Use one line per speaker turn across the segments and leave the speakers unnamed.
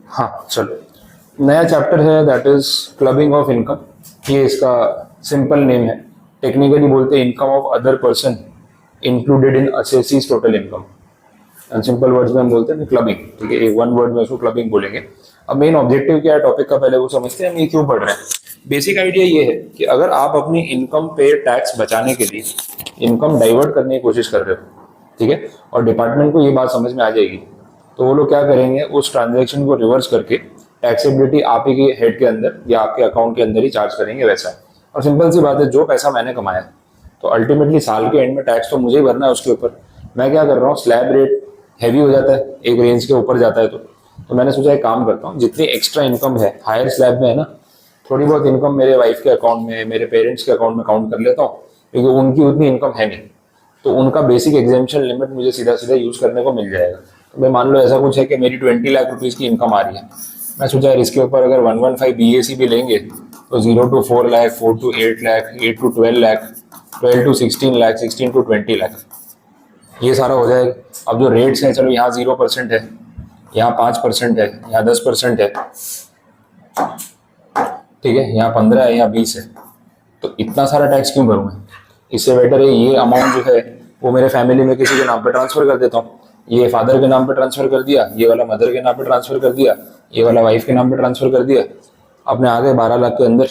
हाँ चलो, नया चैप्टर है that is clubbing of income. ये इसका सिंपल नेम है, टेक्निकली बोलते हैं income of other person included in assessees total income. Simple words में हम बोलते हैं क्लबिंग, ठीक है, एक वन वर्ड में उसको क्लबिंग बोलेंगे। अब मेन ऑब्जेक्टिव क्या है टॉपिक का पहले वो समझते हैं, हम ये क्यों पढ़ रहे हैं। बेसिक आइडिया ये है कि अगर आप अपनी इनकम पे टैक्स बचाने के लिए इनकम डाइवर्ट करने की कोशिश कर रहे हो, ठीक है, और डिपार्टमेंट को ये बात समझ में आ जाएगी, तो वो लोग क्या करेंगे, उस ट्रांजैक्शन को रिवर्स करके टैक्सेबिलिटी आप ही के हेड के अंदर या आपके अकाउंट के अंदर ही चार्ज करेंगे वैसा। और सिंपल सी बात है, जो पैसा मैंने कमाया तो अल्टीमेटली साल के एंड में टैक्स तो मुझे ही भरना है उसके ऊपर। मैं क्या कर रहा हूँ, स्लैब रेट हैवी हो जाता है, एक रेंज के ऊपर जाता है, तो मैंने सोचा एक काम करता हूँ, जितनी एक्स्ट्रा इनकम है हायर स्लैब में है ना, थोड़ी बहुत इनकम मेरे वाइफ के अकाउंट में, मेरे पेरेंट्स के अकाउंट में काउंट कर लेता हूँ, क्योंकि उनकी उतनी इनकम है नहीं, तो उनका बेसिक एग्जेम्पशन लिमिट मुझे सीधा सीधा यूज करने को मिल जाएगा। तो मैं मान लो ऐसा कुछ है कि मेरी 20 लाख रुपीज की इनकम आ रही है, मैं सोचा यार इसके ऊपर अगर 115 BAC भी लेंगे तो 0 to 4 lakh, 4 to 8 lakh, 8 to 12 lakh, 12 to 16 lakh, 16 to 20 lakh, ये सारा हो जाएगा। अब जो रेट्स हैं, चलो यहाँ 0% है, यहाँ 5% है, यहाँ 10% है, ठीक है, यहाँ 15 है, यहाँ 20 है, तो इतना सारा टैक्स क्यों भरूँ मैं। इससे बेटर है ये अमाउंट जो है वो मेरे फैमिली में किसी के नाम पे ट्रांसफर कर देता हूँ। ये फादर के नाम पे ट्रांसफर कर दिया, ये वाला मदर के नाम पे ट्रांसफर कर दिया, ये वाला वाइफ के नाम पे ट्रांसफर कर दिया, अपने आ गए 12 लाख के अंदर,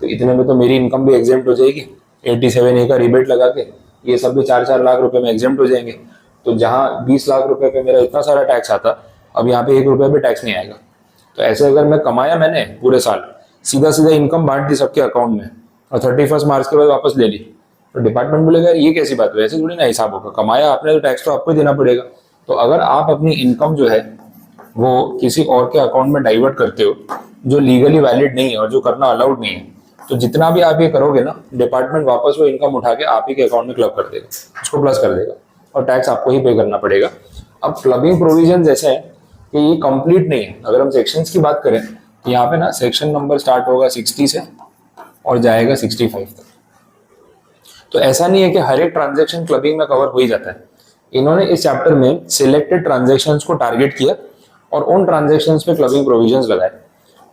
तो इतने में तो मेरी इनकम भी एग्जेम्प्ट हो जाएगी। 87A का रिबेट लगा के ये सब भी 4-4 लाख रुपए में एग्जेम्प्ट हो जाएंगे। तो जहाँ 20 लाख रुपए पे मेरा इतना सारा टैक्स आता, अब यहाँ पे 1 रुपये भी टैक्स नहीं आएगा। तो ऐसे अगर मैं कमाया मैंने पूरे साल, सीधा सीधा इनकम बांट दी सबके अकाउंट में और 31 मार्च के बाद वापस ले ली, तो डिपार्टमेंट बोलेगा ये कैसी बात है, ऐसे थोड़ी ना हिसाब होगा, कमाया आपने तो टैक्स तो आपको ही देना पड़ेगा। तो अगर आप अपनी इनकम जो है वो किसी और के अकाउंट में डाइवर्ट करते हो जो लीगली वैलिड नहीं है और जो करना अलाउड नहीं है, तो जितना भी आप ये करोगे ना, डिपार्टमेंट वापस वो इनकम उठा के आप ही के अकाउंट में क्लब कर देगा, उसको प्लस कर देगा और टैक्स आपको ही पे करना पड़ेगा। अब क्लबिंग प्रोविजन ऐसे हैं कि ये कंप्लीट नहीं है। अगर हम सेक्शंस की बात करें तो यहाँ पे ना सेक्शन नंबर स्टार्ट होगा 60 से और जाएगा 65 तक। तो ऐसा नहीं है कि हर एक ट्रांजेक्शन क्लबिंग में कवर हो ही जाता है। इन्होंने इस चैप्टर में सिलेक्टेड ट्रांजेक्शन्स को टारगेट किया और उन ट्रांजेक्शन्स पे क्लबिंग प्रोविजंस लगाए।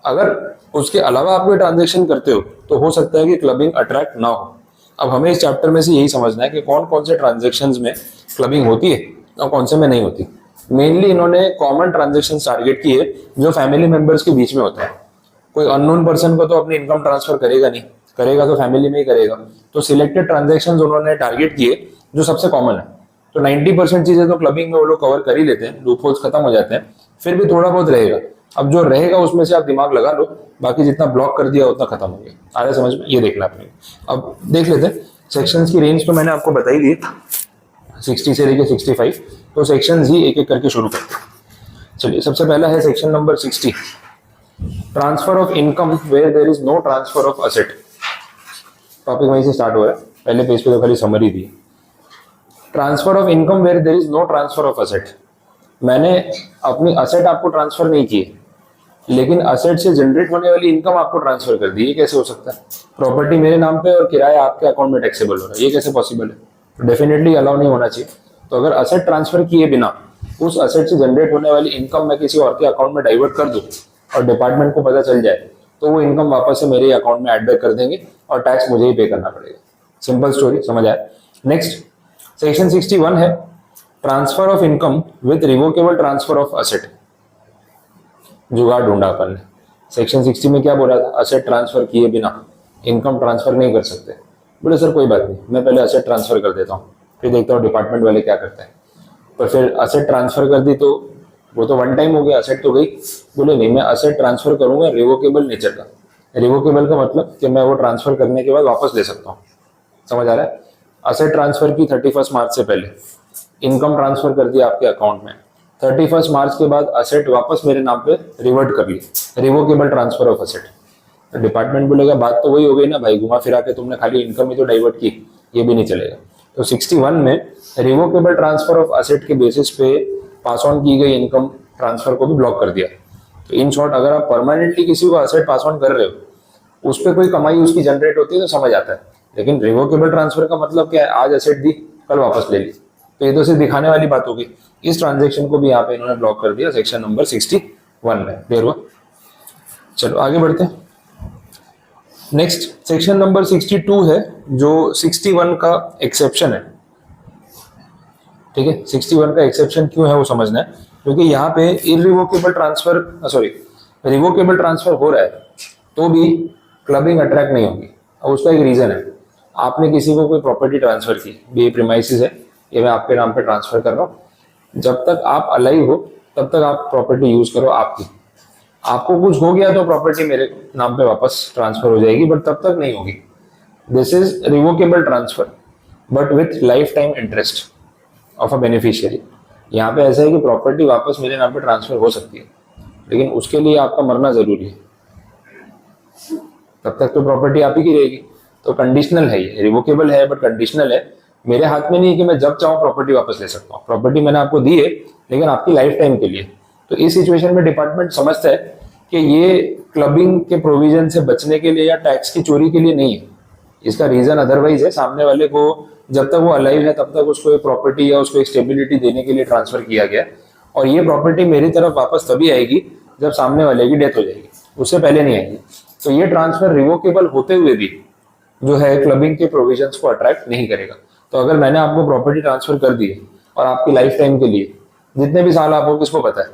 अगर उसके अलावा आप कोई ट्रांजेक्शन करते हो तो हो सकता है कि क्लबिंग अट्रैक्ट ना हो। अब हमें इस चैप्टर में से यही समझना है कि कौन कौन से ट्रांजेक्शन्स में क्लबिंग होती है और कौन से में नहीं होती। मेनली इन्होंने कॉमन ट्रांजेक्शन टारगेट किए जो फैमिली मेंबर्स के बीच में होता है। कोई अननोन पर्सन को तो अपनी इनकम ट्रांसफर करेगा नहीं, करेगा तो फैमिली में ही करेगा। तो सिलेक्टेड ट्रांजेक्शन्स उन्होंने टारगेट किए जो सबसे कॉमन है। तो 90% चीजें तो क्लबिंग में वो लोग कवर कर ही लेते हैं, लूपहोल्स खत्म हो जाते हैं, फिर भी थोड़ा बहुत रहेगा। अब जो रहेगा उसमें से आप दिमाग लगा लो, बाकी जितना ब्लॉक कर दिया उतना खत्म हो गया। आया समझ में, ये देखना आपने। अब देख लेते हैं सेक्शंस की रेंज तो मैंने आपको बताई दी, 60 से लेकर 65। तो सेक्शंस ही एक एक करके शुरू करते हैं। चलिए, सबसे पहला है section number 60, transfer of income where there is no transfer of asset. Topic वहीं से स्टार्ट हो रहा है, पहले पेज पे तो खाली समरी दी। Transfer of income where there is no transfer of asset. मैंने अपनी असेट आपको ट्रांसफर नहीं की, लेकिन असेट से जनरेट होने वाली इनकम आपको ट्रांसफर कर दी। ये कैसे हो सकता है? प्रॉपर्टी मेरे नाम पे और किराया आपके अकाउंट में टैक्सेबल हो रहा है, ये कैसे पॉसिबल है? डेफिनेटली अलाउ नहीं होना चाहिए। तो अगर असेट ट्रांसफर किए बिना उस असेट से जनरेट होने वाली इनकम मैं किसी और के अकाउंट में डाइवर्ट कर दूं और डिपार्टमेंट को पता चल जाए, तो वो इनकम वापस से मेरे अकाउंट में एड बैक कर देंगे और टैक्स मुझे ही पे करना पड़ेगा। सिंपल स्टोरी, समझ आया? नेक्स्ट सेक्शन 61 है transfer of income with revocable transfer of asset. जुगाड़ ढूंढा अपन ने। सेक्शन 60 में क्या बोला था? असेट ट्रांसफर किए बिना इनकम ट्रांसफर नहीं कर सकते। बोले सर कोई बात नहीं, मैं पहले असेट ट्रांसफर कर देता हूँ, फिर देखता हूँ डिपार्टमेंट वाले क्या करते हैं। पर फिर असेट ट्रांसफर कर दी तो वो तो वन टाइम हो गया, असेट तो गई। बोले नहीं, मैं असेट ट्रांसफर करूंगा रिवोकेबल नेचर का। रिवोकेबल का मतलब कि मैं वो ट्रांसफर करने के बाद वापस ले सकता हूँ। समझ आ रहा है? असेट ट्रांसफर की 31 मार्च से पहले, इनकम ट्रांसफर कर दिया आपके अकाउंट में, 31 मार्च के बाद असेट वापस मेरे नाम पे रिवर्ट कर ली, रिवोकेबल ट्रांसफर ऑफ असेट। तो डिपार्टमेंट बोलेगा बात तो वही हो गई ना भाई, घुमा फिरा के तुमने खाली इनकम ही तो डाइवर्ट की, ये भी नहीं चलेगा। तो 61 में रिवोकेबल ट्रांसफर ऑफ असेट के बेसिस पे पास ऑन की गई इनकम ट्रांसफर को भी ब्लॉक कर दिया। तो इन शॉर्ट, अगर आप परमानेंटली किसी को असेट पास ऑन कर रहे हो, उस पर कोई कमाई उसकी जनरेट होती है तो समझ आता है। लेकिन रिवोकेबल ट्रांसफर का मतलब क्या है? आज असेट दी, कल वापस ले ली, तो ये तो सिर्फ दिखाने वाली बात होगी। इस ट्रांजेक्शन को भी यहाँ पे इन्होंने ब्लॉक कर दिया सेक्शन नंबर 61 में। क्लियर हुआ? चलो आगे बढ़ते हैं। नेक्स्ट सेक्शन नंबर 62 है, जो 61 का एक्सेप्शन है। ठीक है, 61 का एक्सेप्शन क्यों है वो समझना है, क्योंकि यहाँ पे इरिवोकेबल ट्रांसफर रिवोकेबल ट्रांसफर हो रहा है तो भी क्लबिंग अट्रैक्ट नहीं होगी। और उसका एक रीजन है, आपने किसी को कोई प्रॉपर्टी ट्रांसफर की, ये प्रीमाइसिस है, ये मैं आपके नाम पे ट्रांसफर कर रहा हूँ, जब तक आप अलाइव हो तब तक आप प्रॉपर्टी यूज करो आपकी। आपको कुछ हो गया तो प्रॉपर्टी मेरे नाम पे वापस ट्रांसफर हो जाएगी, बट तब तक नहीं होगी। This is revocable transfer but with life time interest of a beneficiary. यहाँ पे ऐसा है कि प्रॉपर्टी वापस मेरे नाम पे ट्रांसफर हो सकती है, लेकिन उसके लिए आपका मरना जरूरी है, तब तक तो प्रॉपर्टी आप ही की रहेगी। तो कंडीशनल है, ये रिवोकेबल है बट कंडीशनल है। मेरे हाथ में नहीं है कि मैं जब चाहूँ प्रॉपर्टी वापस ले सकता हूँ। प्रॉपर्टी मैंने आपको दी है लेकिन आपकी लाइफ टाइम के लिए। तो इस सिचुएशन में डिपार्टमेंट समझता है कि ये क्लबिंग के प्रोविजन से बचने के लिए या टैक्स की चोरी के लिए नहीं है, इसका रीजन अदरवाइज है। सामने वाले को जब तक वो अलाइव है तब तक उसको एक प्रॉपर्टी या उसको एक स्टेबिलिटी देने के लिए ट्रांसफर किया गया, और ये प्रॉपर्टी मेरी तरफ वापस तभी आएगी जब सामने वाले की डेथ हो जाएगी, उससे पहले नहीं आएगी। तो ये ट्रांसफर रिवोकेबल होते हुए भी जो है क्लबिंग के प्रोविजंस को अट्रैक्ट नहीं करेगा। तो अगर मैंने आपको प्रॉपर्टी ट्रांसफर कर दी है और आपकी लाइफ टाइम के लिए, जितने भी साल आपको किसको पता है,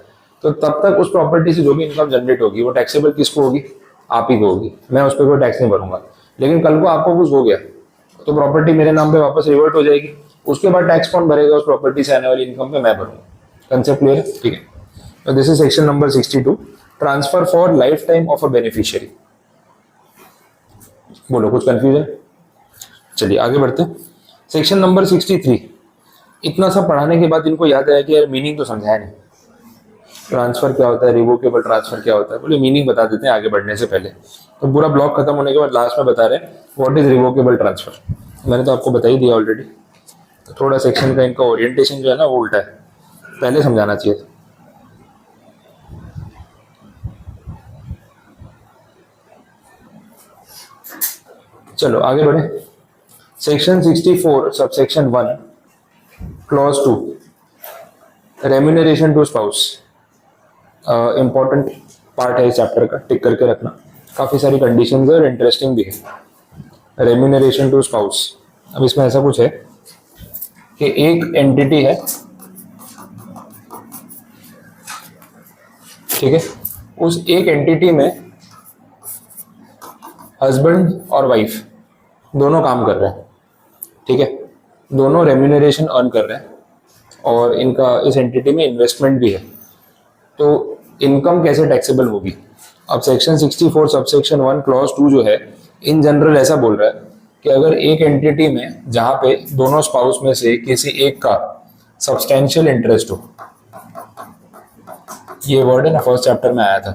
तो तब तक उस प्रॉपर्टी से जो भी इनकम जनरेट होगी वो टैक्सेबल किसको होगी? आप ही को होगी। मैं उस पर कोई टैक्स नहीं भरूंगा। लेकिन कल को आपको कुछ हो गया तो प्रॉपर्टी मेरे नाम पे वापस रिवर्ट हो जाएगी, उसके बाद टैक्स कौन भरेगा? उस प्रॉपर्टी से आने वाली इनकम पे मैं भरूंगा। कंसेप्ट क्लियर है? ठीक है। तो this is section number 62, transfer for life time of a beneficiary. बोलो कुछ कंफ्यूजन? चलिए आगे बढ़ते हैं। Section number 63। इतना सब पढ़ाने के बाद इनको याद आया कि यार मीनिंग तो समझाया नहीं, ट्रांसफर क्या होता है, रिवोकेबल ट्रांसफर क्या होता है। बोले मीनिंग बता देते हैं आगे बढ़ने से पहले। तो पूरा ब्लॉक खत्म होने के बाद लास्ट में बता रहे हैं व्हाट इज रिवोकेबल ट्रांसफर। मैंने तो आपको बता ही दिया ऑलरेडी। तो थोड़ा सेक्शन का इनका ओरिएंटेशन जो है ना वो उल्टा है, पहले समझाना चाहिए था। चलो आगे बढ़े। Section 64 subsection 1 clause 2 remuneration to spouse. Important part है इस चैप्टर का, टिक करके रखना। काफी सारी कंडीशंस है और इंटरेस्टिंग भी है। रेम्यूनरेशन टू स्पाउस, अब इसमें ऐसा कुछ है कि एक एंटिटी है, ठीक है, उस एक एंटिटी में हस्बैंड और वाइफ दोनों काम कर रहे हैं, ठीक है, दोनों रेम्यूनरेशन अर्न कर रहे हैं और इनका इस एंटिटी में इन्वेस्टमेंट भी है। तो इनकम कैसे टैक्सेबल होगी? अब सेक्शन 64 सबसेक्शन 1 क्लॉज 2 जो है इन जनरल ऐसा बोल रहा है कि अगर एक एंटिटी में जहां पे दोनों स्पाउस में से किसी एक का सब्सटेंशियल इंटरेस्ट हो, ये वर्ड है ना फर्स्ट चैप्टर में आया था,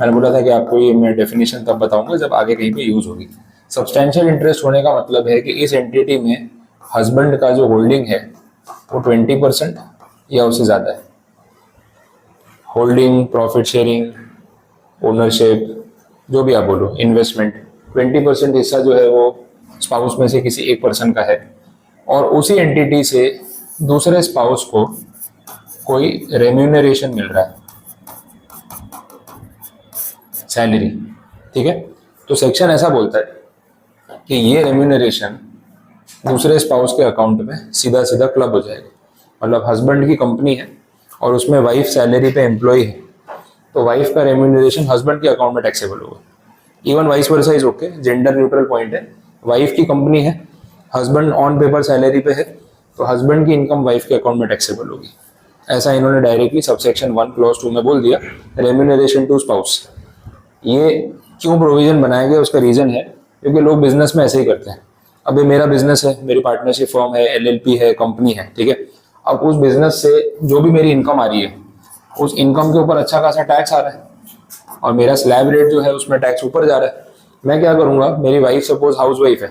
मैंने बोला था कि आपको ये मैं डेफिनेशन तब बताऊंगा जब आगे कहीं पे यूज होगी। सब्सटेंशियल इंटरेस्ट होने का मतलब है कि इस एंटिटी में हस्बैंड का जो होल्डिंग है वो 20% या उससे ज्यादा है। होल्डिंग, प्रॉफिट शेयरिंग, ओनरशिप, जो भी आप बोलो, इन्वेस्टमेंट, 20% हिस्सा जो है वो स्पाउस में से किसी एक पर्सन का है, और उसी एंटिटी से दूसरे स्पाउस को कोई रेम्यूनरेशन मिल रहा है, सैलरी, ठीक है। तो सेक्शन ऐसा बोलता है कि ये रेम्यूनरेशन दूसरे स्पाउस के अकाउंट में सीधा सीधा क्लब हो जाएगा। मतलब हस्बैंड की कंपनी है और उसमें वाइफ सैलरी पे एम्प्लॉय है, तो वाइफ का रेम्यूनरेशन हस्बैंड के अकाउंट में टैक्सेबल होगा। Even vice versa is okay, gender neutral point है। वाइफ की कंपनी है, हस्बैंड ऑन पेपर सैलरी पे है, तो हस्बैंड की इनकम वाइफ के अकाउंट में टैक्सेबल होगी। ऐसा इन्होंने डायरेक्टली सबसेक्शन 1 क्लॉज 2 में बोल दिया। रेम्यूनरेशन टू स्पाउस, ये क्यों प्रोविजन बनाया गया उसका रीजन है क्योंकि लोग बिजनेस में ऐसे ही करते हैं। अभी मेरा बिजनेस है, मेरी पार्टनरशिप फर्म है, एलएलपी है, कंपनी है, ठीक है। अब उस बिजनेस से जो भी मेरी इनकम आ रही है उस इनकम के ऊपर अच्छा खासा टैक्स आ रहा है और मेरा स्लैब रेट जो है उसमें टैक्स ऊपर जा रहा है। मैं क्या करूंगा, मेरी वाइफ सपोज हाउस वाइफ है,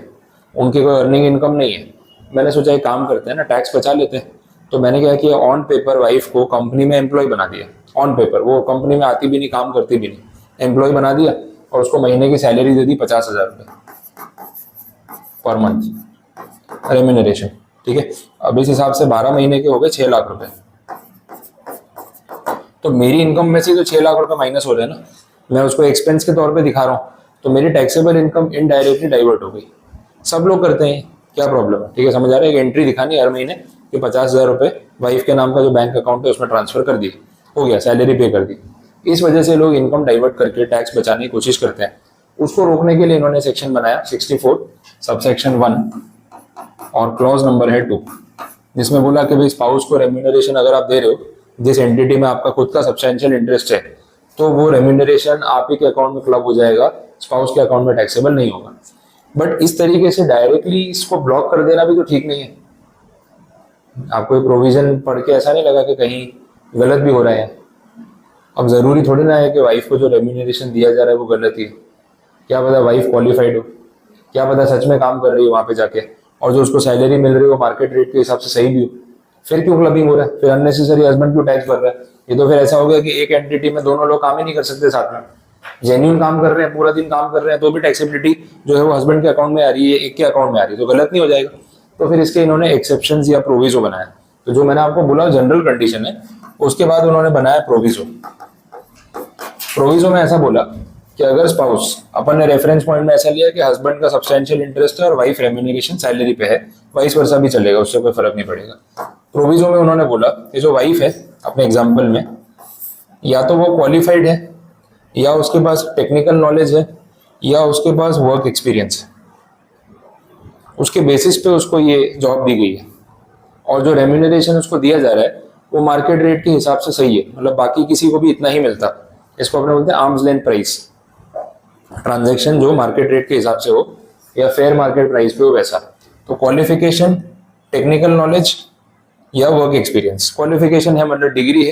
उनकी कोई अर्निंग इनकम नहीं है, मैंने सोचा एक काम करते हैं ना, टैक्स बचा लेते हैं। तो मैंने क्या किया, ऑन पेपर वाइफ को कंपनी में एम्प्लॉय बना दिया। ऑन पेपर वो कंपनी में आती भी नहीं, काम करती भी नहीं, एम्प्लॉय बना दिया और उसको महीने की सैलरी दे दी 50,000 रुपये पर मंथ रेम्यूनरेशन, ठीक है। अब इस हिसाब से 12 महीने के हो गए 6 लाख रुपए। तो मेरी इनकम में से जो 6 लाख रुपए माइनस हो रहे हैं ना, मैं उसको एक्सपेंस के तौर पे दिखा रहा हूँ, तो मेरी टैक्सेबल इनकम इनडायरेक्टली डाइवर्ट हो गई। सब लोग करते हैं, क्या प्रॉब्लम है? ठीक है, समझ आ रहा है? एक एंट्री दिखानी हर महीने कि 50,000 रुपए वाइफ के नाम का जो बैंक अकाउंट है उसमें ट्रांसफर कर दिए, हो गया, सैलरी पे कर दी। इस वजह से लोग इनकम डाइवर्ट करके टैक्स बचाने की कोशिश करते हैं। उसको रोकने के लिए इन्होंने सेक्शन बनाया 64 सबसेक्शन 1 और क्लॉज नंबर है 2, जिसमें बोला कि भाई स्पाउस को रेम्यूनरेशन अगर आप दे रहे हो जिस एंटिटी में आपका खुद का सब्सटेंशियल इंटरेस्ट है, तो वो रेम्यूनरेशन आप ही के अकाउंट में क्लब हो जाएगा, स्पाउस के अकाउंट में टैक्सेबल नहीं होगा। बट इस तरीके से डायरेक्टली इसको ब्लॉक कर देना भी तो ठीक नहीं है। आपको ये प्रोविजन पढ़ के ऐसा नहीं लगा कि कहीं गलत भी हो रहा है? अब जरूरी थोड़ी ना है कि वाइफ को जो रेम्यूनरेशन दिया जा रहा है वो गलत ही है। क्या पता वाइफ क्वालिफाइड हो, क्या पता सच में काम कर रही हो वहां पे जाके, और जो उसको सैलरी मिल रही हो मार्केट रेट के हिसाब से सही भी हो, फिर क्यों क्लबिंग हो रहा है? फिर अननेसेसरी हस्बैंड क्यों टैक्स भर रहा है? ये तो फिर ऐसा हो गया कि एक एंटिटी में दोनों लोग काम ही नहीं कर सकते साथ में। जेन्युइन काम कर रहे हैं, पूरा दिन काम कर रहे हैं, तो भी टैक्सेबिलिटी जो है वो हस्बैंड के अकाउंट में आ रही है, एक के अकाउंट में आ रही है, तो गलत नहीं हो जाएगा? तो फिर इसके इन्होंने एक्सेप्शन या प्रोविजो बनाया। तो जो मैंने आपको बोला जनरल कंडीशन है, उसके बाद उन्होंने बनाया प्रोविजो। प्रोविजो में ऐसा बोला कि अगर स्पाउस, अपन ने रेफरेंस पॉइंट में ऐसा लिया कि हस्बैंड का सब्सटेंशियल इंटरेस्ट है और वाइफ रेम्यूनरेशन सैलरी पे है, वाइस वर्सा भी चलेगा, उससे कोई फर्क नहीं पड़ेगा। प्रोविजो में उन्होंने बोला कि जो वाइफ है अपने एग्जाम्पल में, या तो वो क्वालिफाइड है, या उसके पास टेक्निकल नॉलेज है, या उसके पास वर्क एक्सपीरियंस है, उसके बेसिस पे उसको ये जॉब दी गई है, और जो रेम्यूनरेशन उसको दिया जा रहा है वो मार्केट रेट के हिसाब से सही है, मतलब बाकी किसी को भी इतना ही मिलता। इसको अपने बोलते हैं आर्म्स लेंथ प्राइस, ट्रांजैक्शन जो मार्केट रेट के हिसाब से हो या फेयर मार्केट प्राइस पे हो वैसा। तो क्वालिफिकेशन, टेक्निकल नॉलेज या वर्क एक्सपीरियंस। क्वालिफिकेशन है मतलब डिग्री है,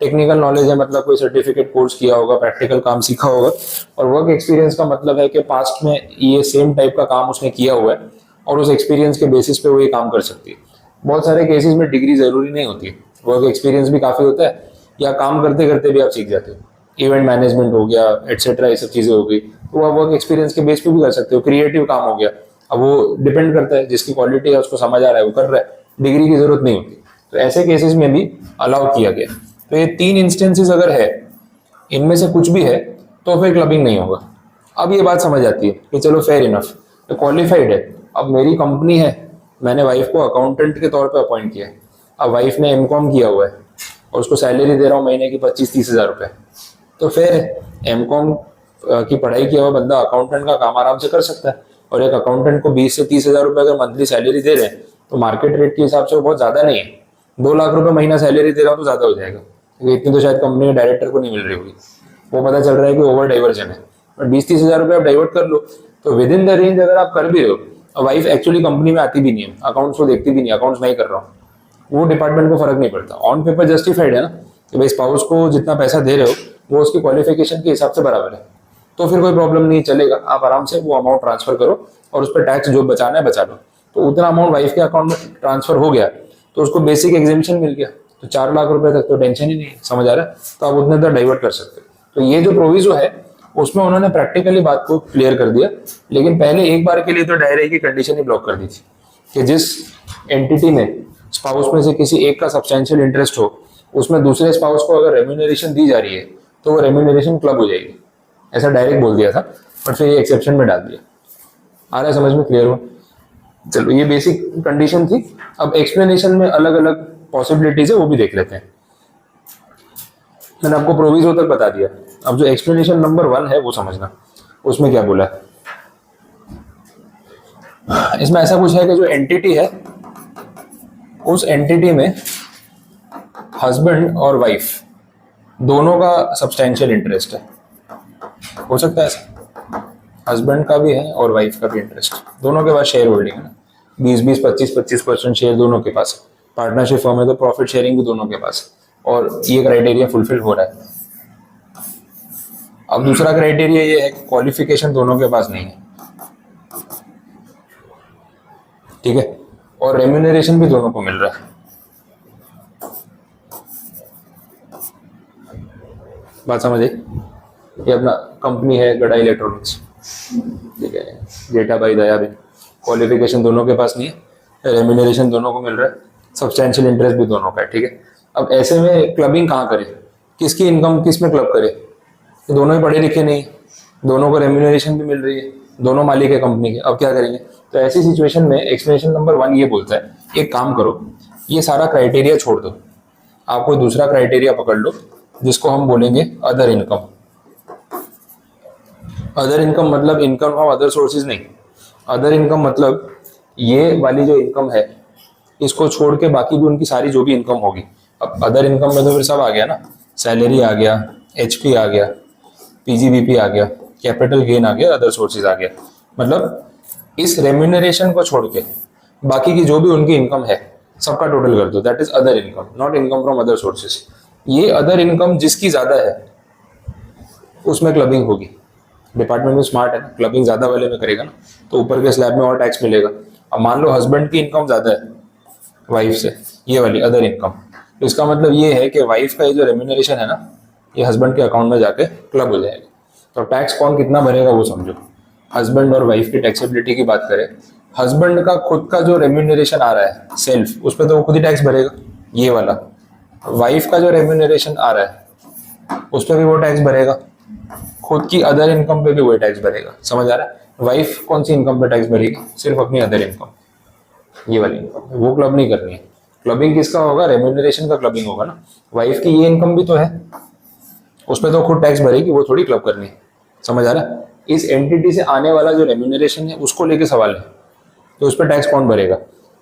टेक्निकल नॉलेज है मतलब कोई सर्टिफिकेट कोर्स किया होगा, प्रैक्टिकल काम सीखा होगा, और वर्क एक्सपीरियंस का मतलब है कि पास्ट में ये सेम टाइप का काम उसने किया हुआ है और उस एक्सपीरियंस के बेसिस पे वो ये काम कर सकती है। बहुत सारे केसेस में डिग्री जरूरी नहीं होती, वर्क एक्सपीरियंस भी काफी होता है, या काम करते करते भी आप सीख जाते हो। इवेंट मैनेजमेंट हो गया, एटसेट्रा, ये सब चीजें हो गई, तो आप वर्क एक्सपीरियंस के बेस पे भी कर सकते हो। क्रिएटिव काम हो गया, अब वो डिपेंड करता है, जिसकी क्वालिटी है उसको समझ आ रहा है वो कर रहा है, डिग्री की जरूरत नहीं होती। तो ऐसे केसेस में भी अलाउ किया गया। तो ये 3 इंस्टेंसेस अगर है, इनमें से कुछ भी है, तो फिर क्लबिंग नहीं होगा। अब ये बात समझ आती है कि चलो फेयर इनफ, तो क्वालिफाइड है, अब मेरी कंपनी है, मैंने वाइफ को अकाउंटेंट के तौर पे अपॉइंट किया है, अब वाइफ ने एमकॉम किया हुआ है और उसको सैलरी दे रहा हूँ महीने की 25-30 हज़ार रुपए, तो फिर एमकॉम की पढ़ाई किया हुआ बंदा अकाउंटेंट का काम आराम से कर सकता है। और एक अकाउंटेंट को 20 से 30 हज़ार रुपए अगर मंथली सैलरी दे रहे हैं, तो मार्केट रेट के हिसाब से वो बहुत ज्यादा नहीं है। 2 लाख रुपए महीना सैलरी दे रहा हूँ तो ज्यादा हो जाएगा, क्योंकि इतनी तो शायद कंपनी में डायरेक्टर को नहीं मिल रही होगी। वो पता चल रहा है कि ओवर डाइवर्जन है, बट 20-30 हज़ार रुपए आप डाइवर्ट कर लो, तो विद इन द रेंज अगर आप कर भी रहे हो। वाइफ एक्चुअली कंपनी में आती भी नहीं है, अकाउंट्स को देखती भी नहीं, अकाउंट्स नहीं कर रहा हूँ, वो डिपार्टमेंट को फर्क नहीं पड़ता, ऑन पेपर जस्टिफाइड है ना कि भाई स्पाउस को जितना पैसा दे रहे हो वो उसकी क्वालिफिकेशन के हिसाब से बराबर है, तो फिर कोई प्रॉब्लम नहीं चलेगा, आप आराम से वो अमाउंट ट्रांसफर करो और उस पर टैक्स जो बचाना है बचा लो। तो उतना अमाउंट वाइफ के अकाउंट में ट्रांसफर हो गया तो उसको बेसिक एग्जेम्पशन मिल गया, तो 4 लाख रुपए तक तो टेंशन ही नहीं है, समझ आ रहा है? तो आप उतने तक डाइवर्ट कर सकते हो। तो ये जो प्रोविजो है उसमें उन्होंने प्रैक्टिकली बात को क्लियर कर दिया, लेकिन पहले एक बार के लिए तो डायरेक्ट की कंडीशन ही ब्लॉक कर दी थी कि जिस एंटिटी में स्पाउस में से किसी एक का सब्सटेंशियल इंटरेस्ट हो, उसमें दूसरे स्पाउस को अगर रेम्यूनरेशन दी जा रही है तो वो रेम्यूनरेशन क्लब हो जाएगी, ऐसा डायरेक्ट बोल दिया था, बट फिर ये एक्सेप्शन में डाल दिया। आ रहा है समझ में? क्लियर हुआ? चलो, ये बेसिक कंडीशन थी। अब एक्सप्लेनेशन में अलग अलग पॉसिबिलिटीज है, वो भी देख लेते हैं। मैंने आपको प्रोविजो तक बता दिया, अब जो एक्सप्लेनेशन नंबर 1 है वो समझना, उसमें क्या बोला है। इसमें ऐसा कुछ है कि जो एंटिटी है उस एंटिटी में हस्बैंड और वाइफ दोनों का सब्सटेंशियल इंटरेस्ट है, हो सकता है ऐसा, हस्बैंड का भी है और वाइफ का भी इंटरेस्ट, दोनों के पास शेयर होल्डिंग है, 20-20, 25-25% शेयर दोनों के पास। पार्टनरशिप फॉर्म है तो प्रॉफिट शेयरिंग भी दोनों के पास, और ये क्राइटेरिया फुलफिल हो रहा है। अब दूसरा क्राइटेरिया ये है कि क्वालिफिकेशन दोनों के पास नहीं है, ठीक है, और रेम्यूनरेशन भी दोनों को मिल रहा है। बात समझ आई? ये अपना कंपनी है गड़ा इलेक्ट्रॉनिक्स, ठीक है, जेठा भाई दया बहन, क्वालिफिकेशन दोनों के पास नहीं है, रेम्यूनरेशन दोनों को मिल रहा है, सब्सटेंशियल इंटरेस्ट भी दोनों का है, ठीक है। अब ऐसे में क्लबिंग कहाँ करे, किसकी इनकम किस में क्लब करे? तो दोनों ही पढ़े लिखे नहीं, दोनों को रेम्यूनरेशन भी मिल रही है, दोनों मालिक है कंपनी के, अब क्या करेंगे? तो ऐसी सिचुएशन में एक्सप्लेनेशन नंबर 1 ये बोलता है, एक काम करो, ये सारा क्राइटेरिया छोड़ दो, आप कोई दूसरा क्राइटेरिया पकड़ लो जिसको हम बोलेंगे अदर इनकम। अदर इनकम मतलब इनकम फ्रॉम अदर सोर्सेज नहीं, अदर इनकम मतलब ये वाली जो इनकम है इसको छोड़ के बाकी भी उनकी सारी जो भी इनकम होगी। अब अदर इनकम में तो फिर सब आ गया ना, सैलरी आ गया, एचपी आ गया, पीजीबीपी आ गया, कैपिटल गेन आ गया, अदर सोर्सेज आ गया। मतलब इस रेम्यूनरेशन को छोड़ के बाकी की जो भी उनकी इनकम है सबका टोटल कर दो, that is other income, not income from other sources. ये अदर इनकम जिसकी ज्यादा है उसमें क्लबिंग होगी। डिपार्टमेंट में स्मार्ट है ना, क्लबिंग ज्यादा वाले में करेगा ना, तो ऊपर के स्लैब में और टैक्स मिलेगा। अब मान लो हस्बैंड की इनकम ज्यादा है वाइफ से, ये वाली अदर इनकम, तो इसका मतलब ये है कि वाइफ का ये जो रेम्यूनरेशन है ना, ये हस्बैंड के अकाउंट में जाके क्लब हो जाएगा। तो टैक्स कौन कितना भरेगा वो समझो। हस्बैंड और वाइफ की टैक्सेबिलिटी की बात करें, हस्बैंड का खुद का जो रेम्यूनरेशन आ रहा है सेल्फ, उस पर तो वो खुद ही टैक्स भरेगा ये वाला। वाइफ का जो रेम्यूनरेशन आ रहा है उस पर भी वो टैक्स भरेगा, खुद की अदर इनकम पे भी वही टैक्स भरेगा। समझ आ रहा है? वाइफ कौन सी इनकम पे टैक्स भरेगी? सिर्फ अपनी अदर इनकम, ये वाली इनकम, वो क्लब नहीं करनी है। क्लबिंग किसका होगा? रेम्यूनरेशन का क्लबिंग होगा ना। वाइफ की ये इनकम भी तो है, उसमें तो खुद टैक्स भरेगी, वो थोड़ी क्लब करनी है। समझ आ रहा है? इस एंटिटी से आने वाला जो रेम्यूनरेशन है उसको लेके सवाल है, तो उस पर टैक्स कौन भरेगा?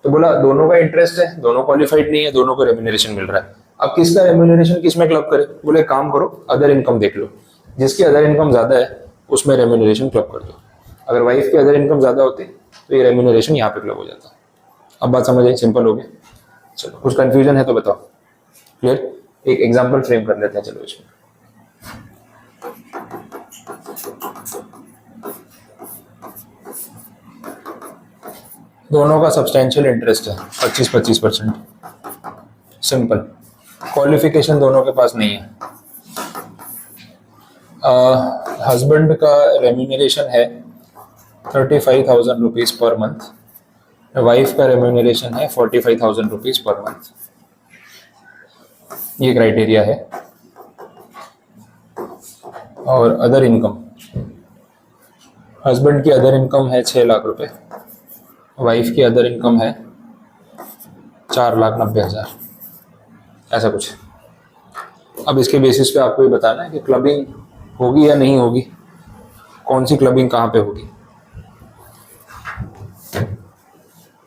तो बोला दोनों का इंटरेस्ट है, दोनों क्वालिफाइड नहीं है, दोनों को रेम्यूनरेशन मिल रहा है। अब किसका रेम्यूनरेशन किस में क्लब करे? बोले काम करो, अदर इनकम देख लो, जिसकी अदर इनकम ज्यादा है उसमें रेम्यूनरेशन क्लब कर दो। अगर वाइफ की अदर इनकम ज्यादा होती तो ये रेम्यूनरेशन यहाँ पे क्लब हो जाता। अब बात समझ आई? सिंपल हो गया। चलो, कुछ कंफ्यूजन है तो बताओ। क्लियर? एक एग्जांपल फ्रेम कर लेते हैं, चलो इसमें। दोनों का सब्सटेंशियल इंटरेस्ट है 25-25%। सिंपल। क्वालिफिकेशन दोनों के पास नहीं है। हस्बैंड का रेम्यूनरेशन है 35,000 रुपीज पर मंथ, वाइफ का रेम्यूनरेशन है 45,000 रुपीज पर मंथ। ये क्राइटेरिया है। और अदर इनकम, हस्बैंड की अदर इनकम है 6 लाख रुपए, वाइफ की अदर इनकम है 4,90,000, ऐसा कुछ। अब इसके बेसिस पे आपको ये बताना है कि क्लबिंग होगी या नहीं होगी, कौन सी क्लबिंग कहाँ पे होगी,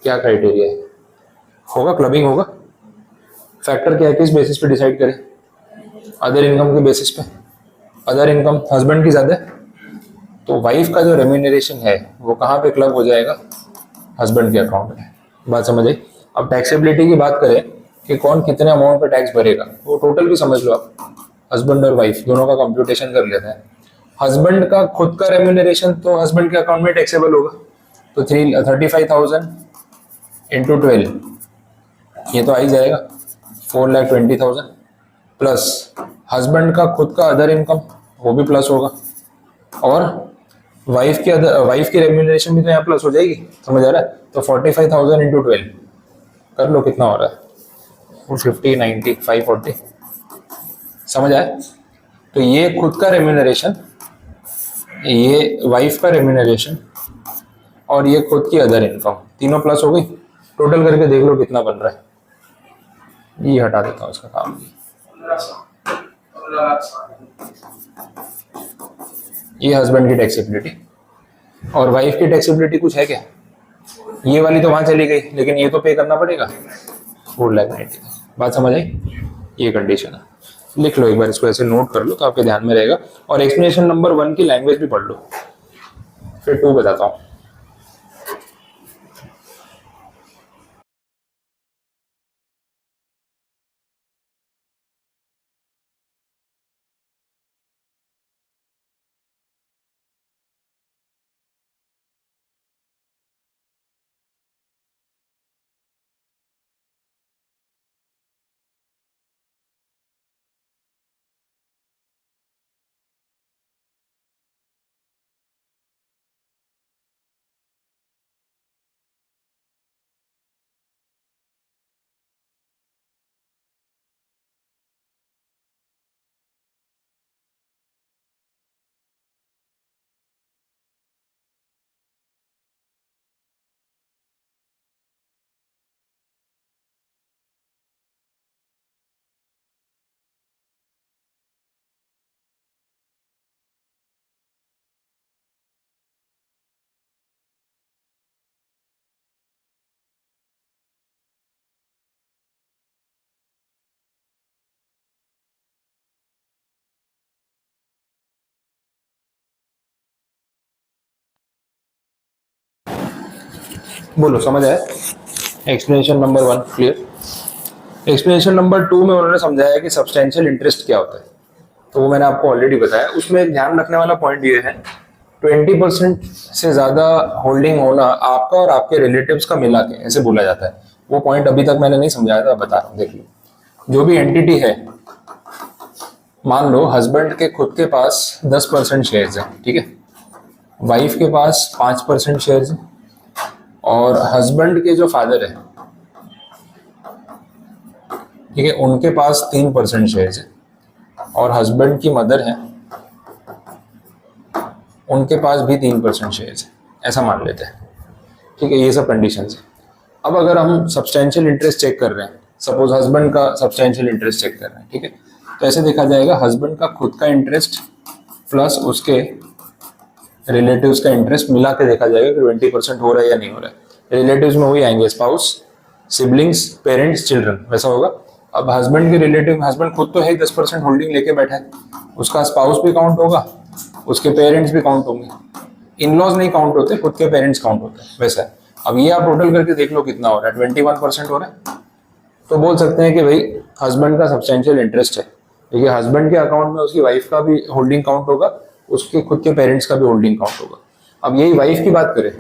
क्या क्राइटेरिया है। होगा क्लबिंग होगा। फैक्टर क्या है, किस बेसिस पे डिसाइड करें? अदर इनकम के बेसिस पे। अदर इनकम हस्बैंड की ज्यादा है, तो वाइफ का जो रेम्यूनरेशन है वो कहाँ पे क्लब हो जाएगा? हस्बैंड के अकाउंट में। बात समझ आई? अब टैक्सेबिलिटी की बात करें कि कौन कितने अमाउंट पे टैक्स भरेगा, वो टोटल भी समझ लो आप। हस्बैंड और वाइफ दोनों का कंप्यूटेशन कर लेते हैं। हस्बैंड का खुद का रेम्यूनरेशन तो हस्बैंड के अकाउंट में टैक्सेबल होगा, तो 35,000 इंटू 12, ये तो आ ही जाएगा 4,20,000, प्लस हस्बैंड का खुद का अदर इनकम, वो भी प्लस होगा, और वाइफ की रेम्यूनरेशन भी तो यहाँ प्लस हो जाएगी। समझ आ रहा है? तो 45,000 इंटू 12 कर लो कितना हो रहा है, 50, 90, 540। समझ आया? तो ये खुद का रेम्यूनरेशन, ये वाइफ का रेम्यूनरेशन, और ये खुद की अदर इनकम, तीनों प्लस हो गई। टोटल करके देख लो कितना बन रहा है। ये हटा देता हूँ इसका काम। ये हस्बैंड की टैक्सेबिलिटी, और वाइफ की टैक्सेबिलिटी कुछ है क्या? ये वाली तो वहां चली गई, लेकिन ये तो पे करना पड़ेगा 4,90,000। बात समझ आई? ये कंडीशन है। लिख लो एक बार, इसको ऐसे नोट कर लो तो आपके ध्यान में रहेगा। और एक्सप्लेनेशन नंबर 1 की लैंग्वेज भी पढ़ लो, फिर 2 बताता हूँ। बोलो समझ आया? Explanation number 1 clear. Explanation number 2 में उन्होंने समझाया कि सब्सटेंशियल इंटरेस्ट क्या होता है, तो वो मैंने आपको ऑलरेडी बताया। उसमें एक ध्यान रखने वाला पॉइंट ये है 20% से ज्यादा होल्डिंग होना आपका और आपके रिलेटिव्स का मिला के ऐसे बोला जाता है। वो पॉइंट अभी तक मैंने नहीं समझाया था, बता रहा हूँ। देख लो, जो भी एंटिटी है, मान लो हस्बैंड के खुद के पास 10% शेयर्स है, ठीक है, वाइफ के पास 5% शेयर्स है, और हस्बैंड के जो फादर है, ठीक है, उनके पास 3% शेयर्स है, और हस्बैंड की मदर है, उनके पास भी 3% शेयर्स है, ऐसा मान लेते हैं। ठीक है, ये सब कंडीशंस है। अब अगर हम सब्सटेंशियल इंटरेस्ट चेक कर रहे हैं, सपोज हस्बैंड का सब्सटेंशियल इंटरेस्ट चेक कर रहे हैं, ठीक है, तो ऐसे देखा जाएगा हस्बैंड का खुद का इंटरेस्ट प्लस उसके रिलेटिव्स का इंटरेस्ट मिला के देखा जाएगा कि 20% हो रहा है या नहीं हो रहा है। रिलेटिव्स में वही आएंगे, स्पाउस, सिबलिंग्स, पेरेंट्स, चिल्ड्रन, वैसा होगा। अब हस्बैंड के रिलेटिव, हस्बैंड खुद तो है 10% होल्डिंग लेके बैठा है, उसका स्पाउस भी काउंट होगा, उसके पेरेंट्स भी काउंट होंगे। इन-लॉज नहीं काउंट होते, खुद के पेरेंट्स काउंट होते हैं, वैसा है। अब ये आप टोटल करके देख लो कितना हो रहा है, 21% हो रहा है। तो बोल सकते हैं कि भाई हस्बैंड का सब्सटेंशियल इंटरेस्ट है, देखिए हस्बैंड के अकाउंट में उसकी वाइफ का भी होल्डिंग काउंट होगा, उसके खुद के पेरेंट्स का भी होल्डिंग काउंट होगा। अब यही वाइफ की बात करें